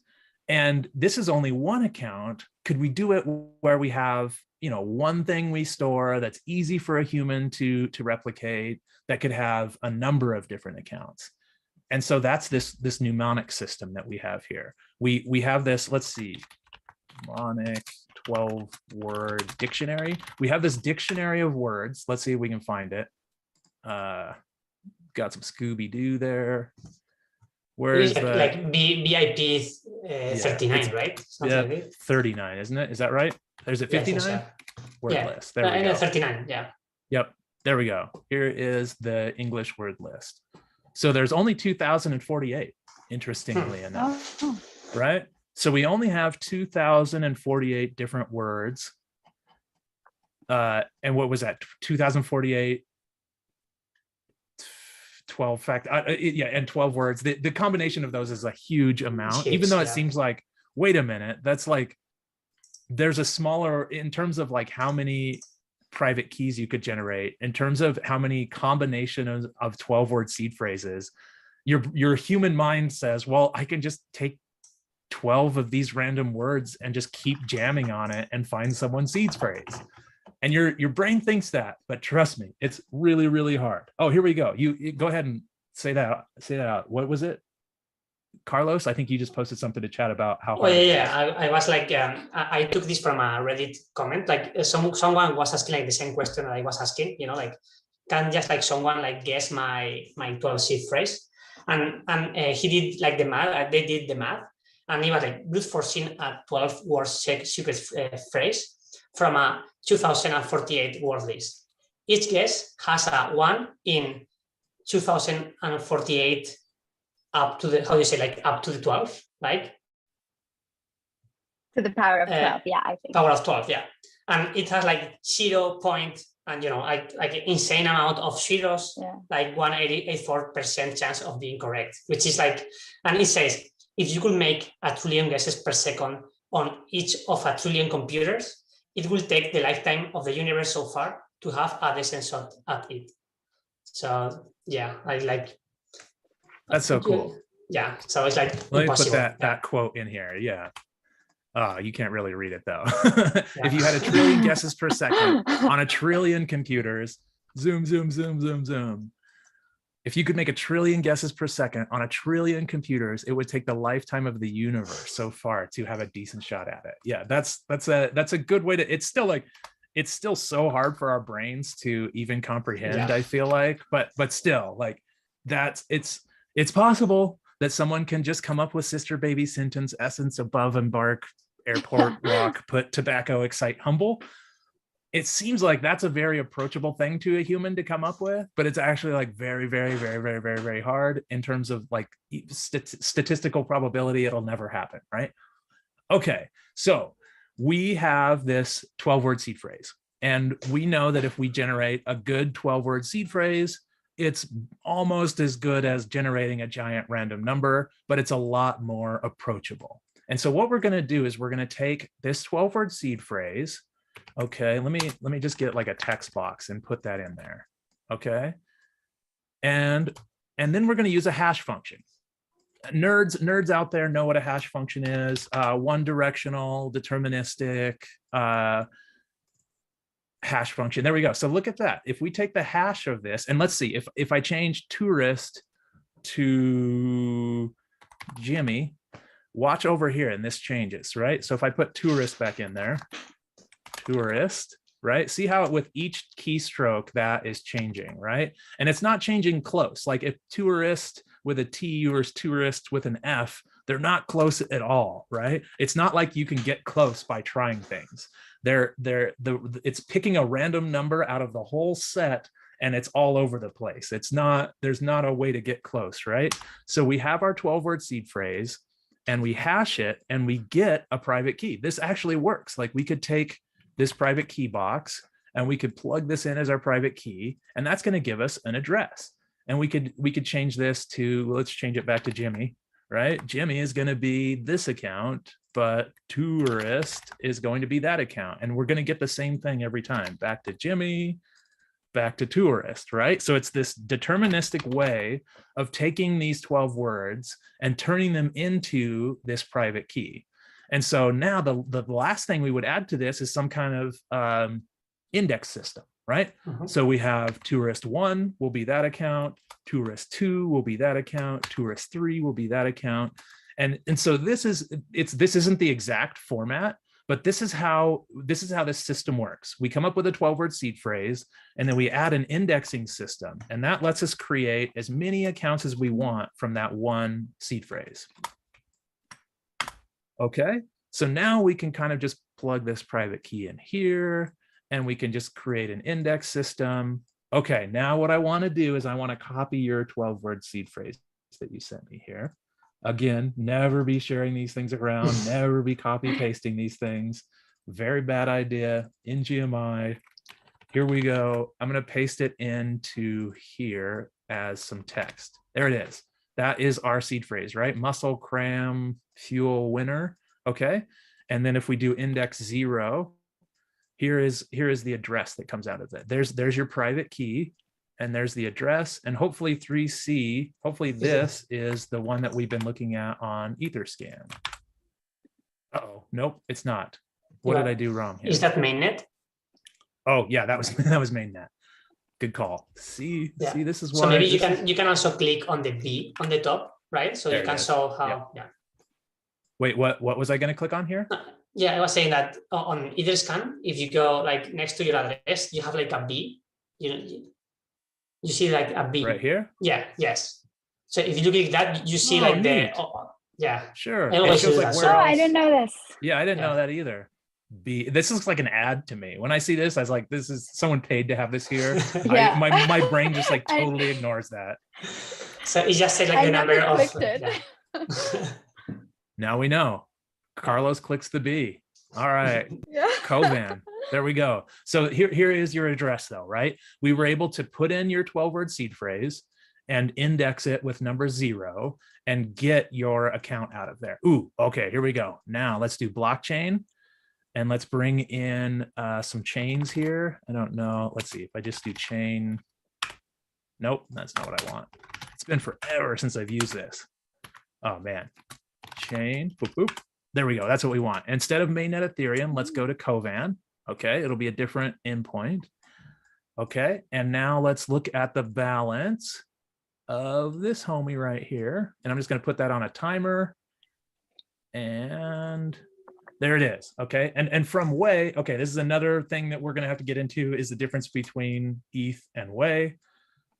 And this is only one account. Could we do it where we have, one thing we store that's easy for a human to replicate, that could have a number of different accounts? And so that's this mnemonic system that we have here. We have this, let's see, mnemonic 12-word dictionary. We have this dictionary of words. Let's see if we can find it. Got some Scooby-Doo there. Where is the like BIP 39, right? Something like 39, isn't it? Is that right? There's a 59 word list. There we go. 39, yeah. Yep, there we go. Here is the English word list. So there's only 2,048, interestingly enough, right? So we only have 2,048 different words. And what was that? 2,048 12 fact, and 12 words. The combination of those is a huge amount, even though it seems like, wait a minute, that's like, there's a smaller, in terms of like how many private keys you could generate, in terms of how many combinations of 12-word seed phrases, your human mind says, well, I can just take 12 of these random words and just keep jamming on it and find someone's seed phrase. And your brain thinks that, but trust me, it's really, really hard. Oh, here we go. You go ahead and say that out. What was it? Carlos, I think you just posted something to chat about how hard. Oh, yeah. I was like, I took this from a Reddit comment. Like someone was asking like the same question that I was asking, like, can just like someone like guess my 12 seed phrase? And he did like the math, they did the math. And he was like, brute forcing a 12-word secret phrase from a 2048 word list. Each guess has a 1 in 2048 up to the, how do you say, like up to the 12, right? To the power of 12, yeah, I think. Power of 12, yeah. And it has like 0 point, and like insane amount of zeros, like 184% chance of being correct, which is like, and it says, if you could make 1 trillion guesses per second on each of 1 trillion computers, it will take the lifetime of the universe so far to have a decent shot at it. So yeah, I like. That's so cool. Yeah, so it's like let impossible. Me put that quote in here. Yeah. You can't really read it though. If you had 1 trillion guesses per second on 1 trillion computers, zoom, zoom, zoom, zoom, zoom. If you could make 1 trillion guesses per second on 1 trillion computers, it would take the lifetime of the universe so far to have a decent shot at it. Yeah, that's a good way to. It's still so hard for our brains to even comprehend. I feel like, but still, like it's possible that someone can just come up with sister baby sentence essence above embark airport walk put tobacco excite humble. It seems like that's a very approachable thing to a human to come up with, but it's actually like very, very, very, very, very, very hard in terms of like statistical probability. It'll never happen, right? Okay, so we have this 12-word seed phrase. And we know that if we generate a good 12-word seed phrase, it's almost as good as generating a giant random number, but it's a lot more approachable. And so what we're going to do is we're going to take this 12-word seed phrase. Okay, let me just get like a text box and put that in there. Okay. And then we're going to use a hash function. Nerds out there know what a hash function is. One directional, deterministic, hash function. There we go. So look at that. If we take the hash of this, and let's see, if I change tourist to Jimmy, watch over here, and this changes, right? So if I put tourist back in there, tourist, right? See how with each keystroke that is changing, right? And it's not changing close. Like if tourist with a T or tourist with an F, they're not close at all, right? It's not like you can get close by trying things. It's picking a random number out of the whole set, and it's all over the place. There's not a way to get close, right? So we have our 12-word seed phrase, and we hash it, and we get a private key. This actually works. Like we could take this private key box, and we could plug this in as our private key, and that's going to give us an address. And we could change this to, let's change it back to Jimmy, right? Jimmy is going to be this account, but tourist is going to be that account. And we're going to get the same thing every time. Back to Jimmy, back to tourist, right? So it's this deterministic way of taking these 12 words and turning them into this private key. And so now the last thing we would add to this is some kind of index system, right? So we have tourist 1 will be that account, tourist 2 will be that account, tourist 3 will be that account. And so this isn't the exact format, but this is how this system works. We come up with a 12-word seed phrase, and then we add an indexing system, and that lets us create as many accounts as we want from that one seed phrase. Okay, so now we can kind of just plug this private key in here, and we can just create an index system. Okay, now what I want to do is I want to copy your 12-word seed phrase that you sent me here. Again, never be sharing these things around, never be copy pasting these things. Very bad idea. In GMI, here we go. I'm going to paste it into here as some text. There it is. That is our seed phrase, right? Muscle, cram, fuel, winner. Okay. And then if we do index 0, here is the address that comes out of it. There's your private key, and there's the address, and hopefully 3C, hopefully this is the one that we've been looking at on Etherscan. Uh-oh, nope, it's not. What did I do wrong here? Is that mainnet? Oh yeah, that was mainnet. Good call. See, this is why. So maybe you can also click on the B on the top, right? So you can show how. Yeah. Wait, what was I going to click on here? Yeah, I was saying that on Etherscan, if you go like next to your address, you have like a B. You see like a B right here. Yeah. Yes. So if you click that, you see like neat. Yeah. Sure. I didn't know this. Yeah, I didn't know that either. B. This looks like an ad to me. When I see this, I was like, "This is someone paid to have this here." Yeah. My brain just like totally ignores that. So it just said like the number of. Now we know. Carlos clicks the B. All right. Yeah. Covan. There we go. So here is your address though, right? We were able to put in your 12-word seed phrase and index it with number 0 and get your account out of there. Ooh, okay, here we go. Now let's do blockchain, and let's bring in some chains here. I don't know. Let's see if I just do chain. Nope, that's not what I want. It's been forever since I've used this. Oh man, chain, boop, boop. There we go. That's what we want. Instead of mainnet Ethereum, let's go to Covan. Okay, it'll be a different endpoint. Okay, and now let's look at the balance of this homie right here. And I'm just going to put that on a timer. And there it is. Okay, and from Way, okay, this is another thing that we're going to have to get into is the difference between ETH and Way.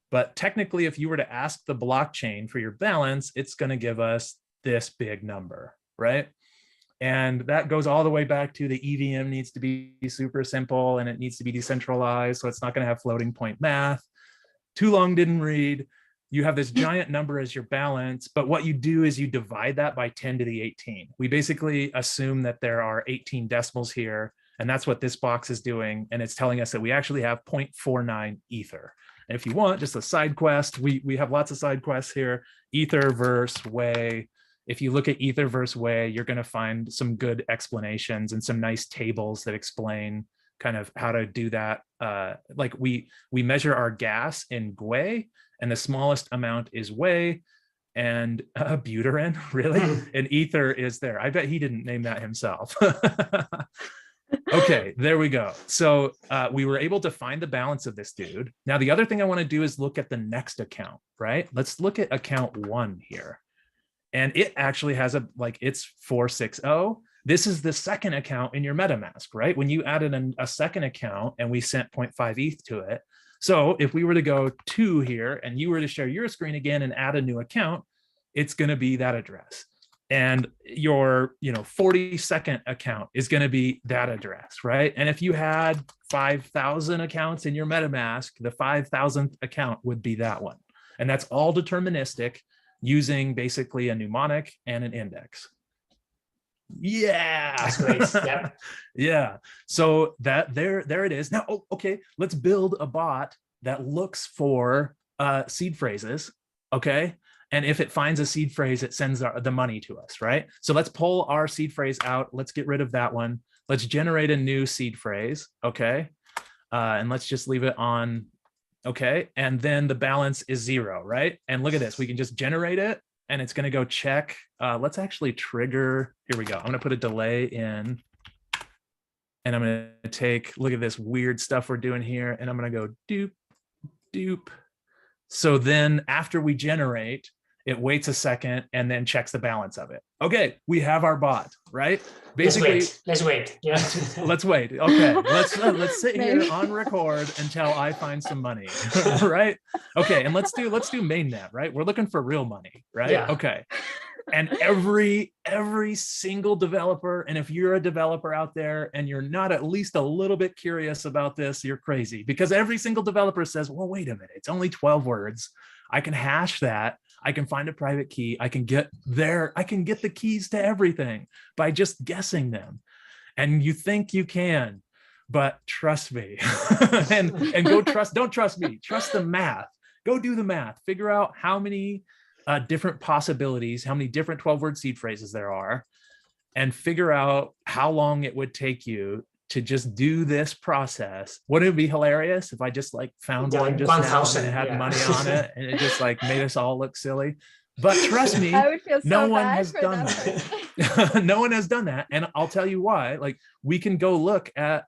But technically, if you were to ask the blockchain for your balance, it's going to give us this big number, right? And that goes all the way back to the EVM needs to be super simple, and it needs to be decentralized. So it's not going to have floating point math. Too long didn't read. You have this giant number as your balance, but what you do is you divide that by 10 to the 18. We basically assume that there are 18 decimals here, And that's what this box is doing. And it's telling us that we actually have 0.49 ether. And if you want just a side quest, we have lots of side quests here. Ether versus Whey. If you look at ether versus Whey, you're going to find some good explanations and some nice tables that explain kind of how to do that. Like we measure our gas in Gwei, and the smallest amount is Whey, and Buterin, really? And ether is there. I bet he didn't name that himself. Okay, there we go. So we were able to find the balance of this dude. Now, the other thing I want to do is look at the next account, right? Let's look at account 1 here. And it actually has it's 460. This is the second account in your MetaMask, right? When you added a second account and we sent 0.5 ETH to it. So if we were to go 2 here and you were to share your screen again and add a new account, it's going to be that address. And your 42nd account is going to be that address, right? And if you had 5,000 accounts in your MetaMask, the 5,000th account would be that one. And that's all deterministic using basically a mnemonic and an index. Yeah, that's great. Yeah. Yeah. So that there it is. Now, okay, let's build a bot that looks for seed phrases. Okay. And if it finds a seed phrase, it sends the money to us, right? So let's pull our seed phrase out. Let's get rid of that one. Let's generate a new seed phrase, okay? And let's just leave it on, okay? And then the balance is 0, right? And look at this, we can just generate it and it's gonna go check. Let's actually trigger, here we go. I'm gonna put a delay in and I'm gonna take, look at this weird stuff we're doing here, and I'm gonna go doop, doop. So then after we generate, it waits a second and then checks the balance of it. Okay, we have our bot, right? Basically, let's wait. Yeah. Let's wait. Okay, let's sit here on record until I find some money, right? Okay, and let's do mainnet, right? We're looking for real money, right? Yeah. Okay. And every single developer, and if you're a developer out there and you're not at least a little bit curious about this, you're crazy, because every single developer says, well, wait a minute, it's only 12 words. I can hash that. I can find a private key. I can get the keys to everything by just guessing them. And you think you can, but trust me. and don't trust me, trust the math. Go do the math, figure out how many different possibilities, how many different 12-word seed phrases there are, and figure out how long it would take you to just do this process. Wouldn't it be hilarious if I just found one just now and it had money on it and it just made us all look silly? But trust me, I would feel so no one bad has for done that. No one has done that. And I'll tell you why. We can go look at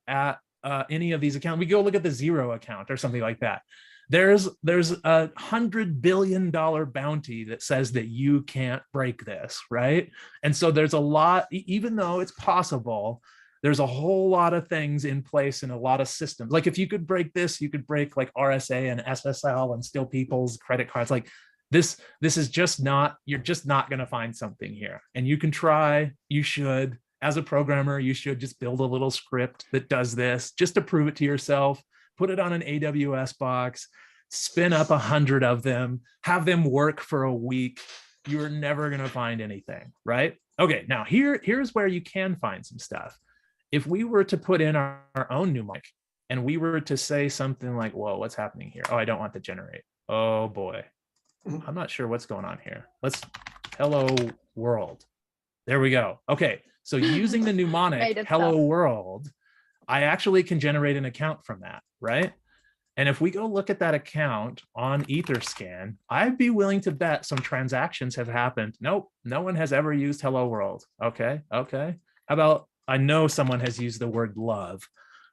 any of these accounts. We go look at the 0 account or something like that. There's a $100 billion bounty that says that you can't break this, right? And so there's a lot, even though it's possible, there's a whole lot of things in place and a lot of systems. If you could break this, you could break RSA and SSL and steal people's credit cards. This is just not, you're just not going to find something here. And you can try, you should, as a programmer, you should just build a little script that does this just to prove it to yourself, put it on an AWS box, spin up 100 of them, have them work for a week. You're never going to find anything, right? Okay, now here's where you can find some stuff. If we were to put in our own mnemonic and we were to say something like, whoa, what's happening here? Oh, I don't want to generate. Oh boy, I'm not sure what's going on here. Let's hello world. There we go. Okay, so using the mnemonic hello world, I actually can generate an account from that, right? And if we go look at that account on Etherscan, I'd be willing to bet some transactions have happened. Nope, no one has ever used hello world. Okay. How about, I know someone has used the word love,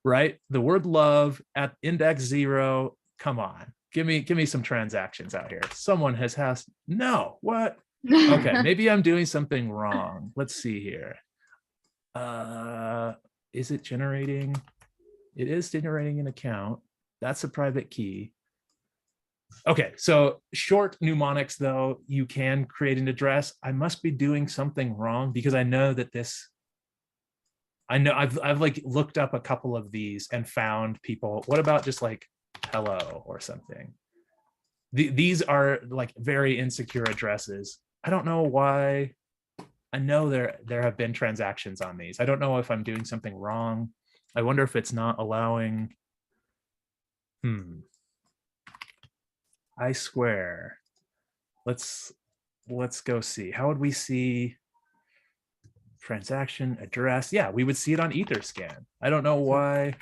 right? The word love at index 0. Come on, give me some transactions out here. Someone has no, what? Okay, maybe I'm doing something wrong. Let's see here. Is it generating? It is generating an account. That's a private key. Okay, so short mnemonics though, you can create an address. I must be doing something wrong because I know that this, I've looked up a couple of these and found people. What about just hello or something? These are very insecure addresses. I don't know why. I know there have been transactions on these. I don't know if I'm doing something wrong. I wonder if it's not allowing, I swear. Let's go see. How would we see transaction address? Yeah, we would see it on Etherscan. I don't know why.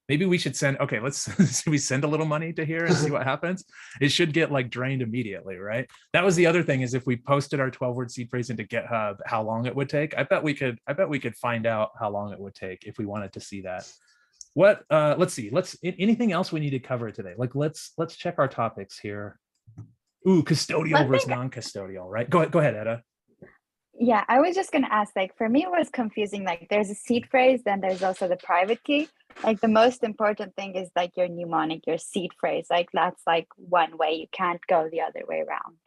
Maybe we should send, okay, should we send a little money to here and see what happens? It should get like drained immediately, right? That was the other thing, is if we posted our 12-word seed phrase into GitHub, how long it would take. I bet we could find out how long it would take if we wanted to see that. What, let's see, anything else we need to cover today? Like, let's check our topics here. Ooh, custodial versus non-custodial, right? Go ahead, Etta. Yeah, I was just going to ask, like, for me, it was confusing. Like, there's a seed phrase, then there's also the private key. Like, the most important thing is like your mnemonic, your seed phrase. Like, that's like one way. You can't go the other way around.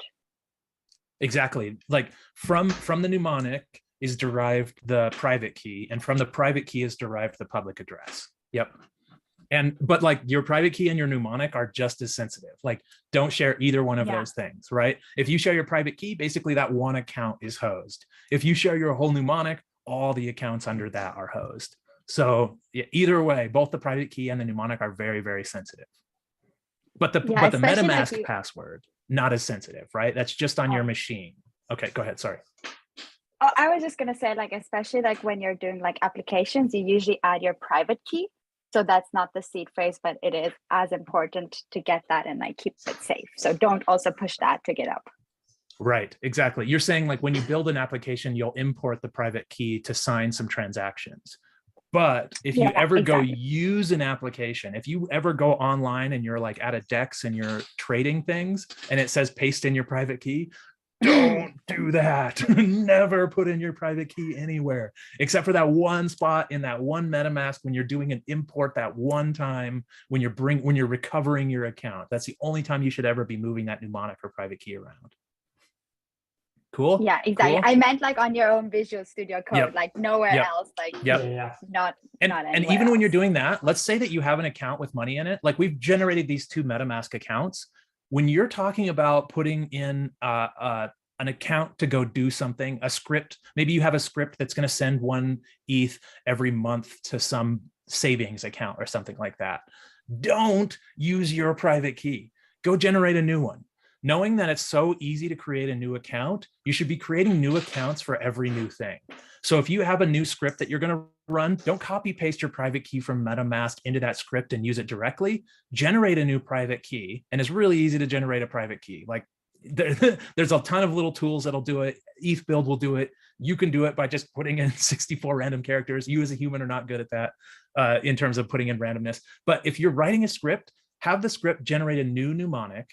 Exactly. Like from the mnemonic is derived the private key, and from the private key is derived the public address. Yep. But like your private key and your mnemonic are just as sensitive. Like, don't share either one of those things, right? If you share your private key, basically that one account is hosed. If you share your whole mnemonic, all the accounts under that are hosed. So yeah, either way, both the private key and the mnemonic are very, very sensitive. But the MetaMask like password, not as sensitive, right? That's just on your machine. Okay, go ahead. Sorry. Oh, I was just gonna say, like, especially like when you're doing like applications, you usually add your private key. So that's not the seed phrase, but it is as important to get that and like keep it safe. So don't also push that to GitHub. Right, exactly. You're saying like when you build an application, you'll import the private key to sign some transactions. But if you ever go use an application, if you ever go online and you're like at a DEX and you're trading things and it says paste in your private key, don't do that. Never put in your private key anywhere except for that one spot in that one MetaMask when you're doing an import that one time when you're recovering your account. That's the only time you should ever be moving that mnemonic or private key around. Cool. Yeah, exactly. Cool. I meant like on your own Visual Studio Code, like nowhere else, like not and even when you're doing that, let's say that you have an account with money in it. Like we've generated these two MetaMask accounts. When you're talking about putting in an account to go do something, a script, maybe you have a script that's going to send 1 ETH every month to some savings account or something like that. Don't use your private key. Go generate a new one. Knowing that it's so easy to create a new account, you should be creating new accounts for every new thing. So if you have a new script that you're going to run, don't copy paste your private key from MetaMask into that script and use it directly. Generate a new private key. And it's really easy to generate a private key. Like there's a ton of little tools that'll do it. ETH build will do it. You can do it by just putting in 64 random characters. You as a human are not good at that in terms of putting in randomness. But if you're writing a script, have the script generate a new mnemonic,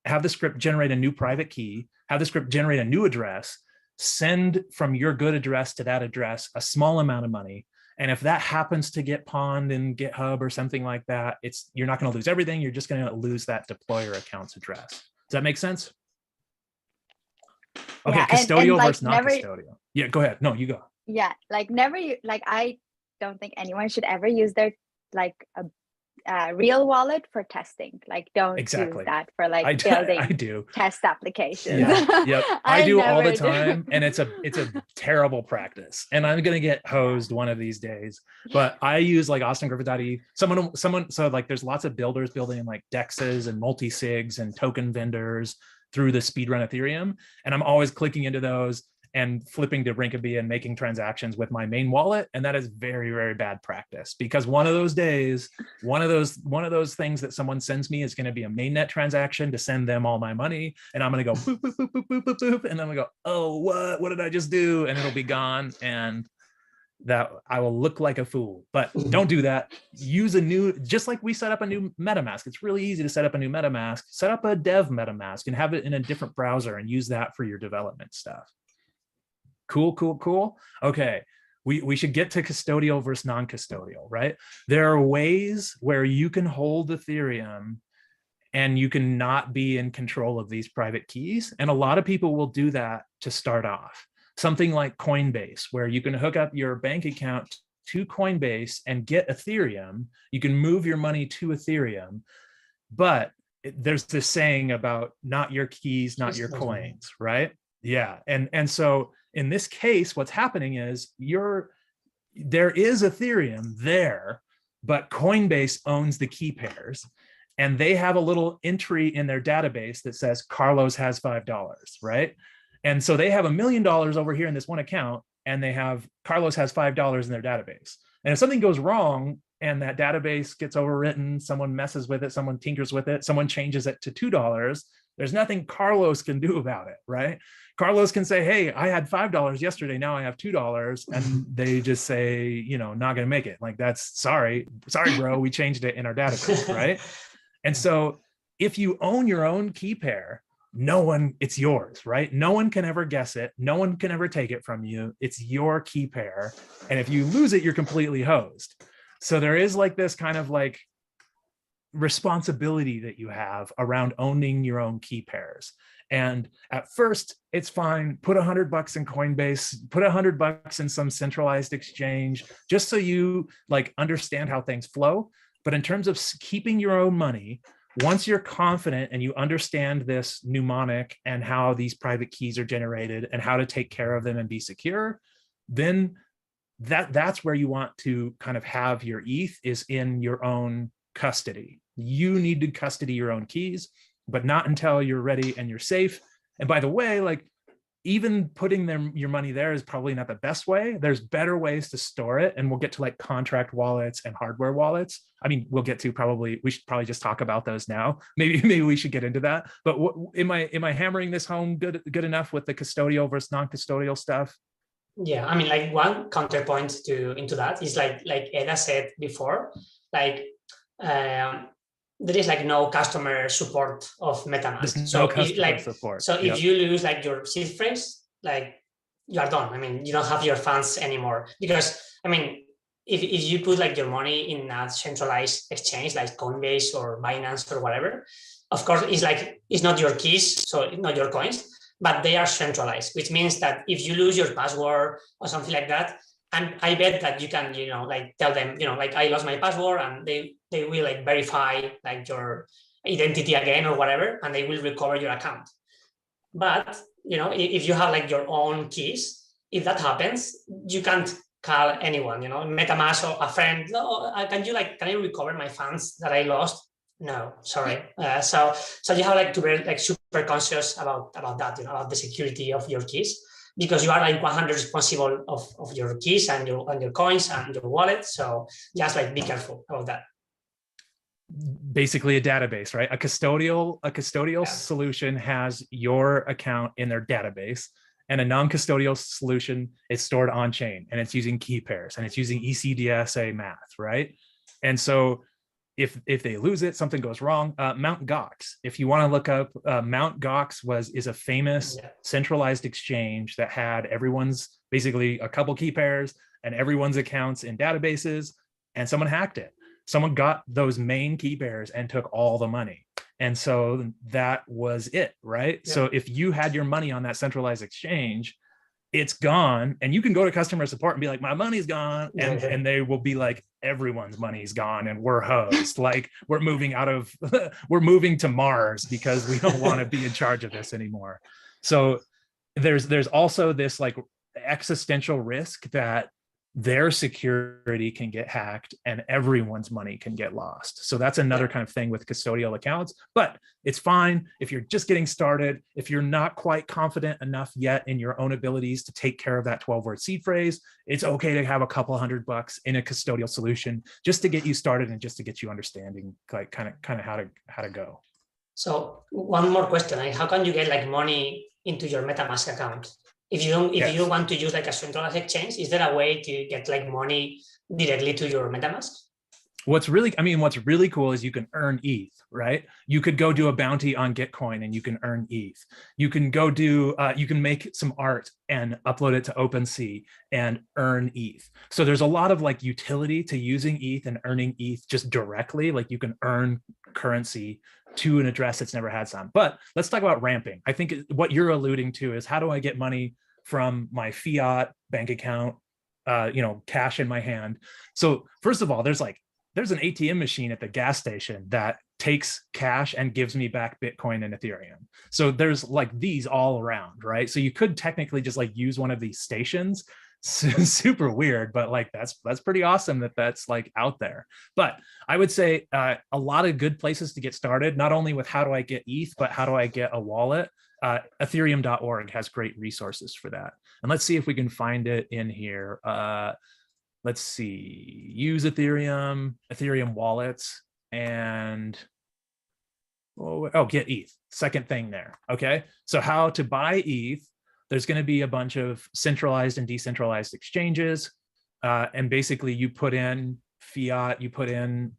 have the script generate a new private key, have the script generate a new address, send from your good address to that address a small amount of money. And if that happens to get pawned in GitHub or something like that, you're not going to lose everything. You're just going to lose that deployer account's address. Does that make sense? Okay, yeah, custodial like versus non-custodial. Yeah, go ahead. No, you go. Yeah, like I don't think anyone should ever use their like a real wallet for testing. Like don't use that for like building test applications. Yeah. Yep. I do all the time and it's a terrible practice and I'm gonna get hosed one of these days. But I use like AustinGriffith.e. Someone so like there's lots of builders building like DEXs and multi-sigs and token vendors through the speedrun Ethereum, and I'm always clicking into those and flipping to Rinkeby and making transactions with my main wallet. And that is very, very bad practice because one of those days, one of those things that someone sends me is going to be a mainnet transaction to send them all my money. And I'm going to go boop, boop, boop, boop, boop, boop, boop. And I'm going to go, oh, what did I just do? And it'll be gone. And that I will look like a fool, but don't do that. Use a new, just like we set up a new MetaMask. It's really easy to set up a new MetaMask, set up a dev MetaMask and have it in a different browser and use that for your development stuff. Cool. Okay, we should get to custodial versus non-custodial, right? There are ways where you can hold Ethereum and you can not be in control of these private keys. And a lot of people will do that to start off. Something like Coinbase, where you can hook up your bank account to Coinbase and get Ethereum. You can move your money to Ethereum, but there's this saying about not your keys, not your coins, right? Yeah, and so in this case, what's happening is there is Ethereum there, but Coinbase owns the Keypairs, and they have a little entry in their database that says Carlos has $5, right? And so they have $1 million over here in this one account, and they have Carlos has $5 in their database. And if something goes wrong and that database gets overwritten, someone messes with it, someone tinkers with it, someone changes it to $2, there's nothing Carlos can do about it, right? Carlos can say, hey, I had $5 yesterday, now I have $2. And they just say, you know, not gonna make it. Like, that's sorry, bro, we changed it in our database, right? And so if you own your own key pair, it's yours, right? No one can ever guess it. No one can ever take it from you. It's your key pair. And if you lose it, you're completely hosed. So there is like this kind of like responsibility that you have around owning your own key pairs. And at first it's fine. Put $100 in Coinbase, put $100 in some centralized exchange, just so you like understand how things flow. But in terms of keeping your own money, once you're confident and you understand this mnemonic and how these private keys are generated and how to take care of them and be secure, then that's where you want to kind of have your ETH, is in your own custody. You need to custody your own keys, but not until you're ready and you're safe. And by the way, like, even putting your money there is probably not the best way. There's better ways to store it. And we'll get to like contract wallets and hardware wallets. I mean, we should probably just talk about those now. Maybe we should get into that. But am I hammering this home good enough with the custodial versus non-custodial stuff? Yeah, I mean, like, one counterpoint into that is like Eda said before, like, there is like no customer support of MetaMask. So if you lose like your seed phrase, like, you are done. I mean, you don't have your funds anymore, because I mean, if you put like your money in a centralized exchange like Coinbase or Binance or whatever, of course it's not your keys, so it's not your coins, but they are centralized, which means that if you lose your password or something like that, and I bet that you can, you know, like tell them, you know, like, I lost my password, and they will like verify like your identity again or whatever, and they will recover your account. But, you know, if you have like your own keys, if that happens, you can't call anyone, you know, MetaMask or a friend, no, can you recover my funds that I lost? No, sorry. So you have like to be like super conscious about that, you know, about the security of your keys, because you are like 100% responsible of your keys and your coins and your wallet. So just like be careful about that. Basically a database, right? A custodial solution has your account in their database, and a non-custodial solution is stored on chain, and it's using key pairs, and it's using ECDSA math, right? And so if they lose it, something goes wrong. Mt. Gox, if you want to look up, Mt. Gox is a famous centralized exchange that had everyone's, basically a couple key pairs and everyone's accounts in databases, and someone hacked it. Someone got those main key pairs and took all the money. And so that was it, right? Yeah. So if you had your money on that centralized exchange, it's gone, and you can go to customer support and be like, my money's gone. And they will be like, everyone's money's gone and we're hosed. Like, we're moving to Mars because we don't want to be in charge of this anymore. So there's also this like existential risk that their security can get hacked and everyone's money can get lost. So that's another kind of thing with custodial accounts, but it's fine if you're just getting started. If you're not quite confident enough yet in your own abilities to take care of that 12-word seed phrase, it's okay to have a couple $100 in a custodial solution just to get you started and just to get you understanding like kind of how to go. So one more question, how can you get like money into your MetaMask account? If you don't want to use like a centralized exchange, is there a way to get like money directly to your MetaMask? What's really cool is you can earn ETH, right? You could go do a bounty on Gitcoin and you can earn ETH. You can go you can make some art and upload it to OpenSea and earn ETH. So there's a lot of like utility to using ETH and earning ETH just directly. Like, you can earn currency to an address that's never had some. But let's talk about ramping. I think what you're alluding to is, how do I get money from my fiat bank account, cash in my hand? So first of all, there's an ATM machine at the gas station that takes cash and gives me back Bitcoin and Ethereum. So there's like these all around, right? So you could technically just like use one of these stations super weird, but like that's pretty awesome that that's like out there. But I would say a lot of good places to get started, not only with how do I get ETH, but how do I get a wallet. Ethereum.org has great resources for that. And let's see if we can find it in here. Let's see, use Ethereum wallets, and get ETH, second thing there. Okay, so how to buy ETH. There's going to be a bunch of centralized and decentralized exchanges. And basically you put in fiat, you put in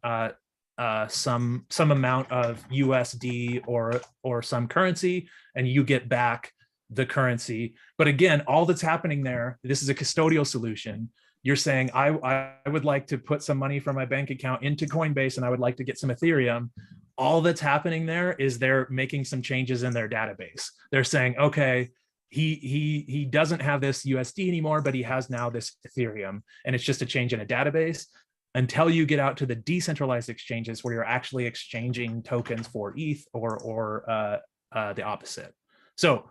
some amount of USD or some currency, and you get back the currency. But again, all that's happening there, this is a custodial solution. You're saying, I would like to put some money from my bank account into Coinbase, and I would like to get some Ethereum. All that's happening there is they're making some changes in their database. They're saying, okay, he doesn't have this USD anymore, but he has now this Ethereum, and it's just a change in a database. Until you get out to the decentralized exchanges where you're actually exchanging tokens for ETH or the opposite. So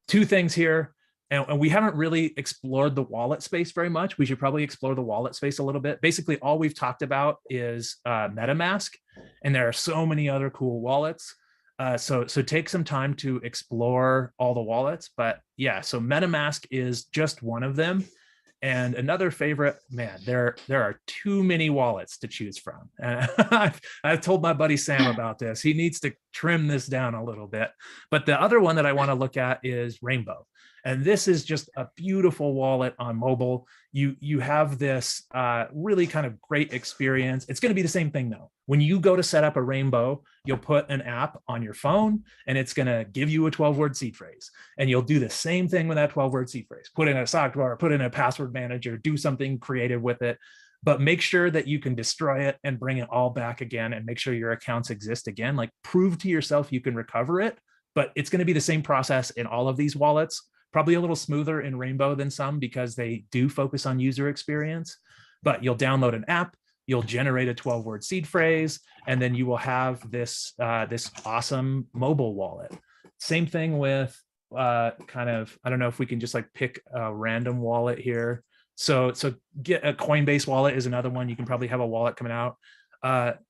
2 things here, and we haven't really explored the wallet space very much. We should probably explore the wallet space a little bit. Basically, all we've talked about is MetaMask, and there are so many other cool wallets. So take some time to explore all the wallets, but yeah, so MetaMask is just one of them. And another favorite, man, there are too many wallets to choose from. And I've told my buddy Sam about this. He needs to trim this down a little bit. But the other one that I want to look at is Rainbow. And this is just a beautiful wallet on mobile. You have this really kind of great experience. It's going to be the same thing though. When you go to set up a Rainbow, you'll put an app on your phone, and it's going to give you a 12-word seed phrase. And you'll do the same thing with that 12-word seed phrase. Put in a sock drawer, put in a password manager, do something creative with it. But make sure that you can destroy it and bring it all back again, and make sure your accounts exist again. Like, prove to yourself you can recover it. But it's going to be the same process in all of these wallets. Probably a little smoother in Rainbow than some, because they do focus on user experience. But you'll download an app, you'll generate a 12-word seed phrase, and then you will have this this awesome mobile wallet. Same thing with kind of, I don't know if we can just like pick a random wallet here. So get a Coinbase wallet is another one. You can probably have a wallet coming out.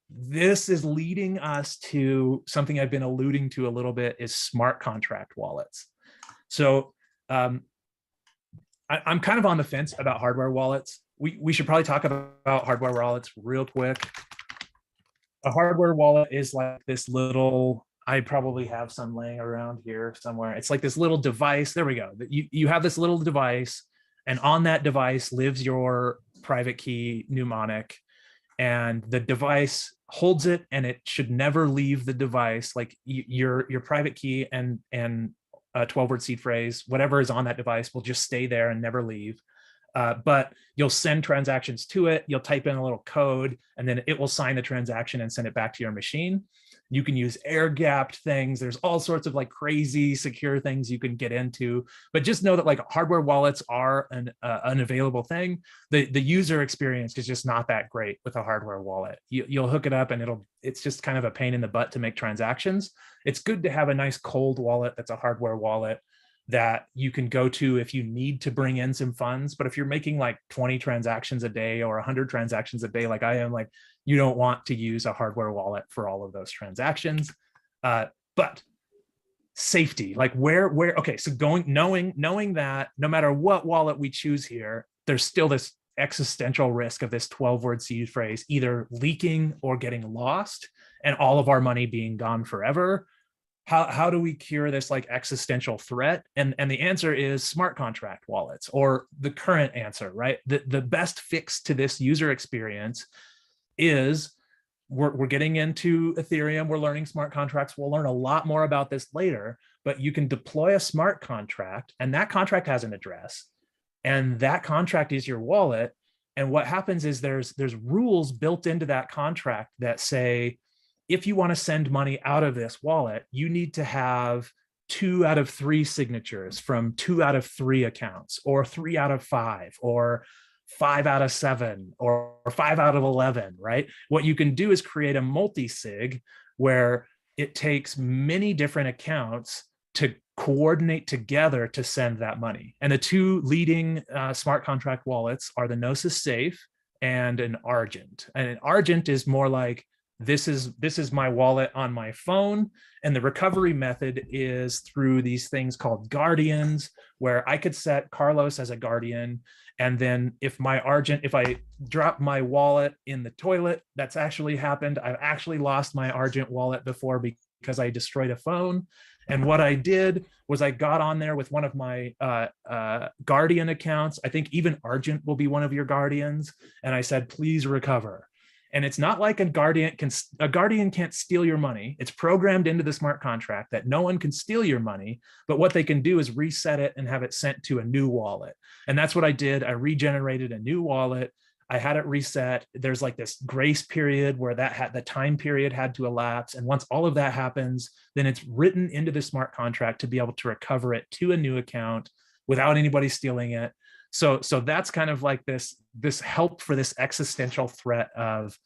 This is leading us to something I've been alluding to a little bit, is smart contract wallets. So I'm kind of on the fence about hardware wallets. We should probably talk about hardware wallets real quick. A hardware wallet is like this little, I probably have some laying around here somewhere. It's like this little device. There we go. You have this little device, and on that device lives your private key mnemonic, and the device holds it, and it should never leave the device. Like your private key and a 12-word seed phrase, whatever is on that device, will just stay there and never leave. But you'll send transactions to it. You'll type in a little code, and then it will sign the transaction and send it back to your machine. You can use air-gapped things. There's all sorts of like crazy secure things you can get into, but just know that like hardware wallets are an available thing. The user experience is just not that great with a hardware wallet. You'll hook it up, and it's just kind of a pain in the butt to make transactions. It's good to have a nice cold wallet that's a hardware wallet that you can go to if you need to bring in some funds. But if you're making like 20 transactions a day or 100 transactions a day, like I am, like, you don't want to use a hardware wallet for all of those transactions. But safety, like okay, so knowing that no matter what wallet we choose here, there's still this existential risk of this 12-word seed phrase either leaking or getting lost, and all of our money being gone forever. How do we cure this like existential threat? And the answer is smart contract wallets, or the current answer, right? The best fix to this user experience is we're getting into Ethereum, we're learning smart contracts. We'll learn a lot more about this later, but you can deploy a smart contract, and that contract has an address, and that contract is your wallet. And what happens is there's rules built into that contract that say, if you want to send money out of this wallet, you need to have 2 out of 3 signatures from 2 out of 3 accounts, or 3 out of 5, or 5 out of 7, or 5 out of 11, right? What you can do is create a multi-sig where it takes many different accounts to coordinate together to send that money. And the two leading smart contract wallets are the Gnosis Safe and an Argent. And an Argent is more like, this is my wallet on my phone, and the recovery method is through these things called guardians, where I could set Carlos as a guardian, and then if I drop my wallet in the toilet, that's actually happened. I've actually lost my Argent wallet before because I destroyed a phone. And what I did was I got on there with one of my guardian accounts. I think even Argent will be one of your guardians. And I said, please recover. And it's not like a guardian can't steal your money. It's programmed into the smart contract that no one can steal your money, but what they can do is reset it and have it sent to a new wallet. And that's what I did. I regenerated a new wallet. I had it reset. There's like this grace period where the time period had to elapse. And once all of that happens, then it's written into the smart contract to be able to recover it to a new account without anybody stealing it. So that's kind of like this help for this existential threat of,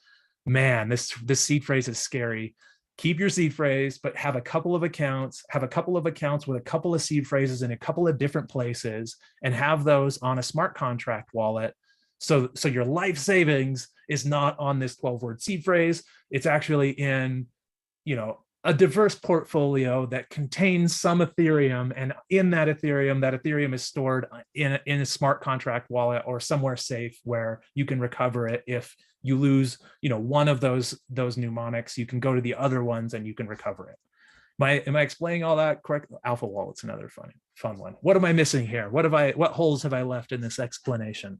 man, this seed phrase is scary. Keep your seed phrase, but have a couple of accounts with a couple of seed phrases in a couple of different places, and have those on a smart contract wallet. So your life savings is not on this 12-word seed phrase. It's actually in, a diverse portfolio that contains some Ethereum, and in that Ethereum is stored in a smart contract wallet or somewhere safe where you can recover it. If you lose, one of those mnemonics, you can go to the other ones and you can recover it. Am I explaining all that correct? Alpha Wallet's another fun one. What am I missing here? What holes have I left in this explanation?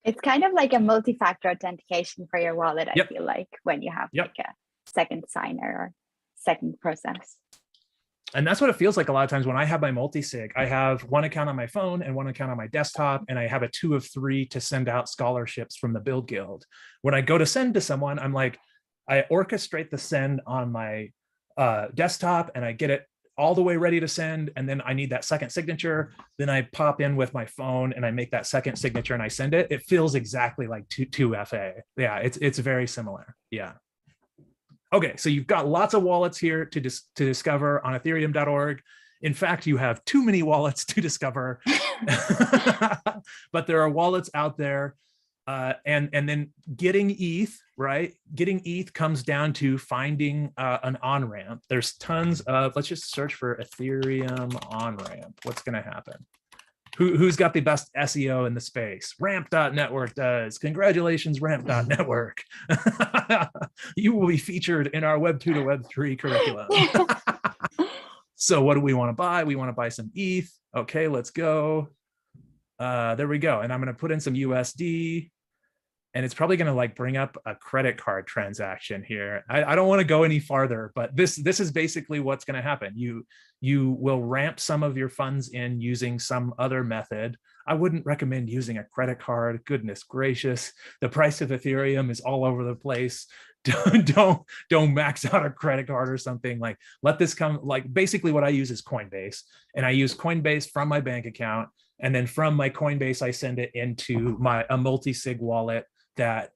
It's kind of like a multi-factor authentication for your wallet, I feel like, when you have like a second signer or second process. And that's what it feels like a lot of times when I have my multi-sig. I have one account on my phone and one account on my desktop, and I have a 2 of 3 to send out scholarships from the Build Guild. When I go to send to someone, I orchestrate the send on my desktop, and I get it all the way ready to send. And then I need that second signature. Then I pop in with my phone and I make that second signature and I send it. It feels exactly like 2FA. Yeah, it's very similar. Yeah. Okay, so you've got lots of wallets here to discover on ethereum.org. In fact, you have too many wallets to discover, but there are wallets out there. And then getting ETH, right? Getting ETH comes down to finding an on-ramp. There's tons of, let's just search for Ethereum on-ramp. What's gonna happen? Who's got the best SEO in the space? Ramp.network does. Congratulations, Ramp.network. You will be featured in our Web2 to Web3 curriculum. So what do we want to buy? We want to buy some ETH. Okay, let's go. There we go. And I'm going to put in some USD. And it's probably going to bring up a credit card transaction here. I don't want to go any farther, but this is basically what's going to happen. You will ramp some of your funds in using some other method. I wouldn't recommend using a credit card. Goodness gracious, the price of Ethereum is all over the place. Don't max out a credit card or something. Let this come. Basically what I use is Coinbase, and I use Coinbase from my bank account, and then from my Coinbase I send it into a multi-sig wallet that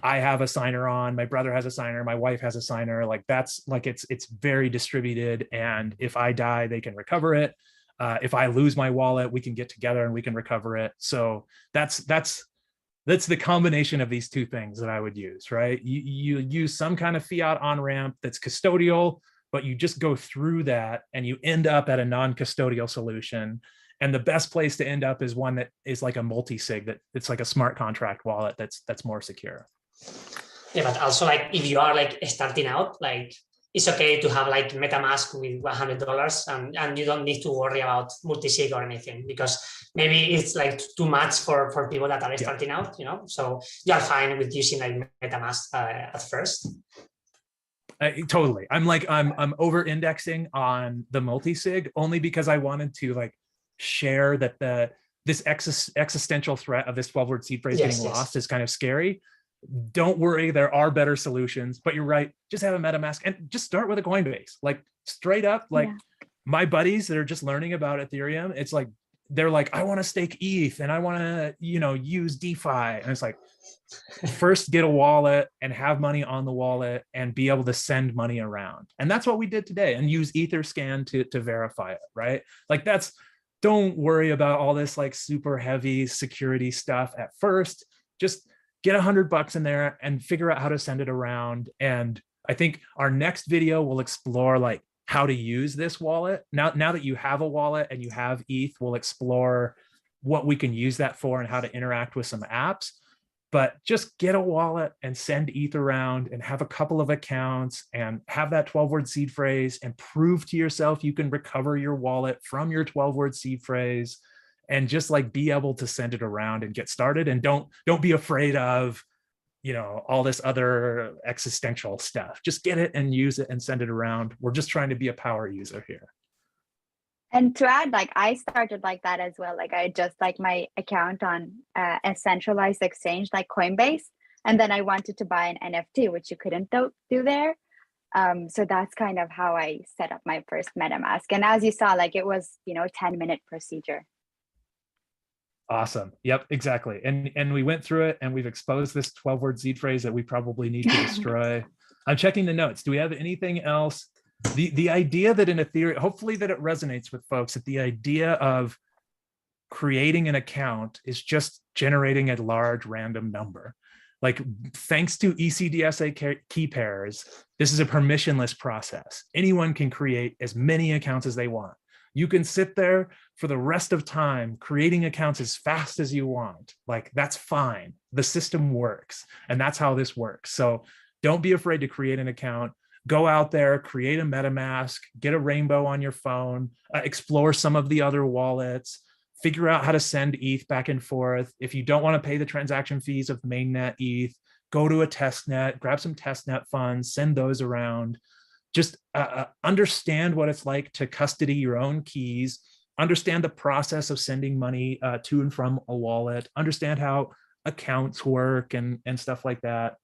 I have a signer on, my brother has a signer, my wife has a signer. It's very distributed, and if I die, they can recover it. If I lose my wallet, we can get together and we can recover it. So that's the combination of these two things that I would use, right? You use some kind of fiat on-ramp that's custodial, but you just go through that and you end up at a non-custodial solution. And the best place to end up is one that is like a multi-sig, that it's like a smart contract wallet that's more secure. Yeah, but also if you are starting out, it's okay to have MetaMask with $100 and you don't need to worry about multi-sig or anything, because maybe it's too much for people that are starting out, so you're fine with using MetaMask at first. Totally. I'm over indexing on the multi-sig only because I wanted to share that this existential threat of this 12-word seed phrase getting lost is kind of scary. Don't worry, there are better solutions, but you're right. Just have a MetaMask and just start with a Coinbase. Straight up, my buddies that are just learning about Ethereum, it's they're like, I want to stake ETH and I want to, use DeFi. And it's like, first get a wallet and have money on the wallet and be able to send money around. And that's what we did today, and use Etherscan to verify it, right? Like don't worry about all this like super heavy security stuff at first. Just get $100 in there and figure out how to send it around. And I think our next video will explore like how to use this wallet. Now that you have a wallet and you have ETH, we'll explore what we can use that for and how to interact with some apps. But just get a wallet and send ETH around and have a couple of accounts and have that 12-word seed phrase and prove to yourself you can recover your wallet from your 12-word seed phrase, and just like be able to send it around and get started. And don't be afraid of, all this other existential stuff. Just get it and use it and send it around. We're just trying to be a power user here. And to add, like I started like that as well. Like I just like my account on a centralized exchange like Coinbase, and then I wanted to buy an NFT, which you couldn't do there. So that's kind of how I set up my first MetaMask. And as you saw, like it was, 10-minute procedure. Awesome. Yep, exactly. And we went through it, and we've exposed this 12-word seed phrase that we probably need to destroy. I'm checking the notes. Do we have anything else? The idea that in Ethereum, hopefully that it resonates with folks, that the idea of creating an account is just generating a large random number. Like, thanks to ECDSA Keypairs, this is a permissionless process. Anyone can create as many accounts as they want. You can sit there for the rest of time creating accounts as fast as you want. Like, that's fine. The system works, and that's how this works. So don't be afraid to create an account. Go out there, create a MetaMask, get a rainbow on your phone, explore some of the other wallets, figure out how to send ETH back and forth. If you don't want to pay the transaction fees of mainnet ETH, go to a testnet, grab some testnet funds, send those around. Just understand what it's like to custody your own keys, understand the process of sending money to and from a wallet, understand how accounts work and stuff like that.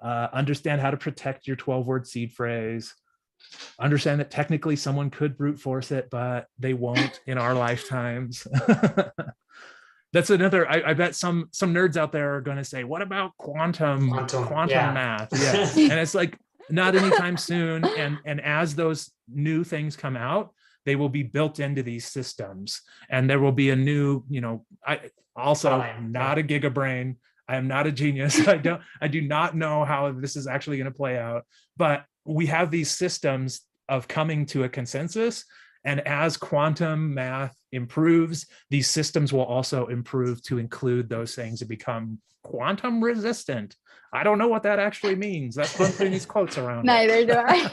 Understand how to protect your 12-word seed phrase. Understand that technically someone could brute force it, but they won't in our lifetimes. That's another, I bet some nerds out there are going to say, what about quantum yeah. math? Yeah. And it's like, not anytime soon. And as those new things come out, they will be built into these systems. And there will be a new, I also am not a gigabrain. I am not a genius. I do not know how this is actually going to play out, but we have these systems of coming to a consensus. And as quantum math improves, these systems will also improve to include those things and become quantum resistant. I don't know what that actually means. That's fun putting these quotes around. Neither do I.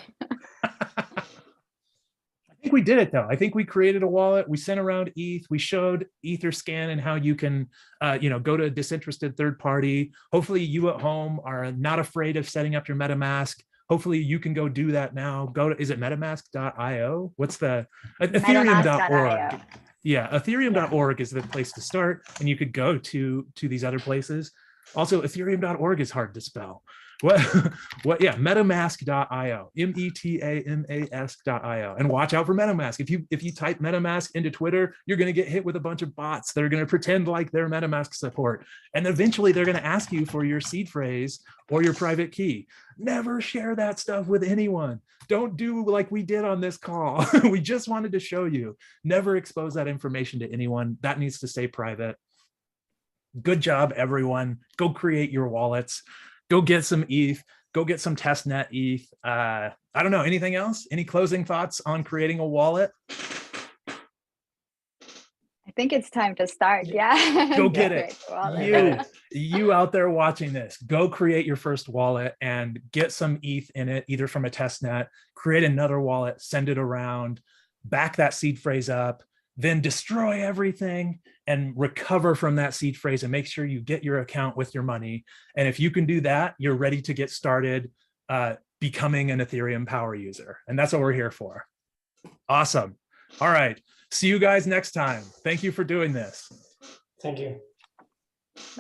I think we did it though. I think we created a wallet. We sent around ETH. We showed Etherscan and how you can, go to a disinterested third party. Hopefully you at home are not afraid of setting up your MetaMask. Hopefully you can go do that now. Go to, is it metamask.io? What's the ethereum.org? Yeah, ethereum.org is the place to start, and you could go to these other places. Also, ethereum.org is hard to spell. What? Yeah, metamask.io, metamask.io, and watch out for MetaMask. If you type MetaMask into Twitter, you're going to get hit with a bunch of bots that are going to pretend like they're MetaMask support, and eventually they're going to ask you for your seed phrase or your private key. Never share that stuff with anyone. Don't do like we did on this call. We just wanted to show you. Never expose that information to anyone. That needs to stay private. Good job, everyone. Go create your wallets. Go get some ETH. Go get some testnet ETH. I don't know. Anything else? Any closing thoughts on creating a wallet? I think it's time to start. Yeah. Go get it. You out there watching this, go create your first wallet and get some ETH in it, either from a testnet, create another wallet, send it around, back that seed phrase up, then destroy everything and recover from that seed phrase and make sure you get your account with your money. And if you can do that, you're ready to get started becoming an Ethereum power user. And that's what we're here for. Awesome. All right. See you guys next time. Thank you for doing this. Thank you.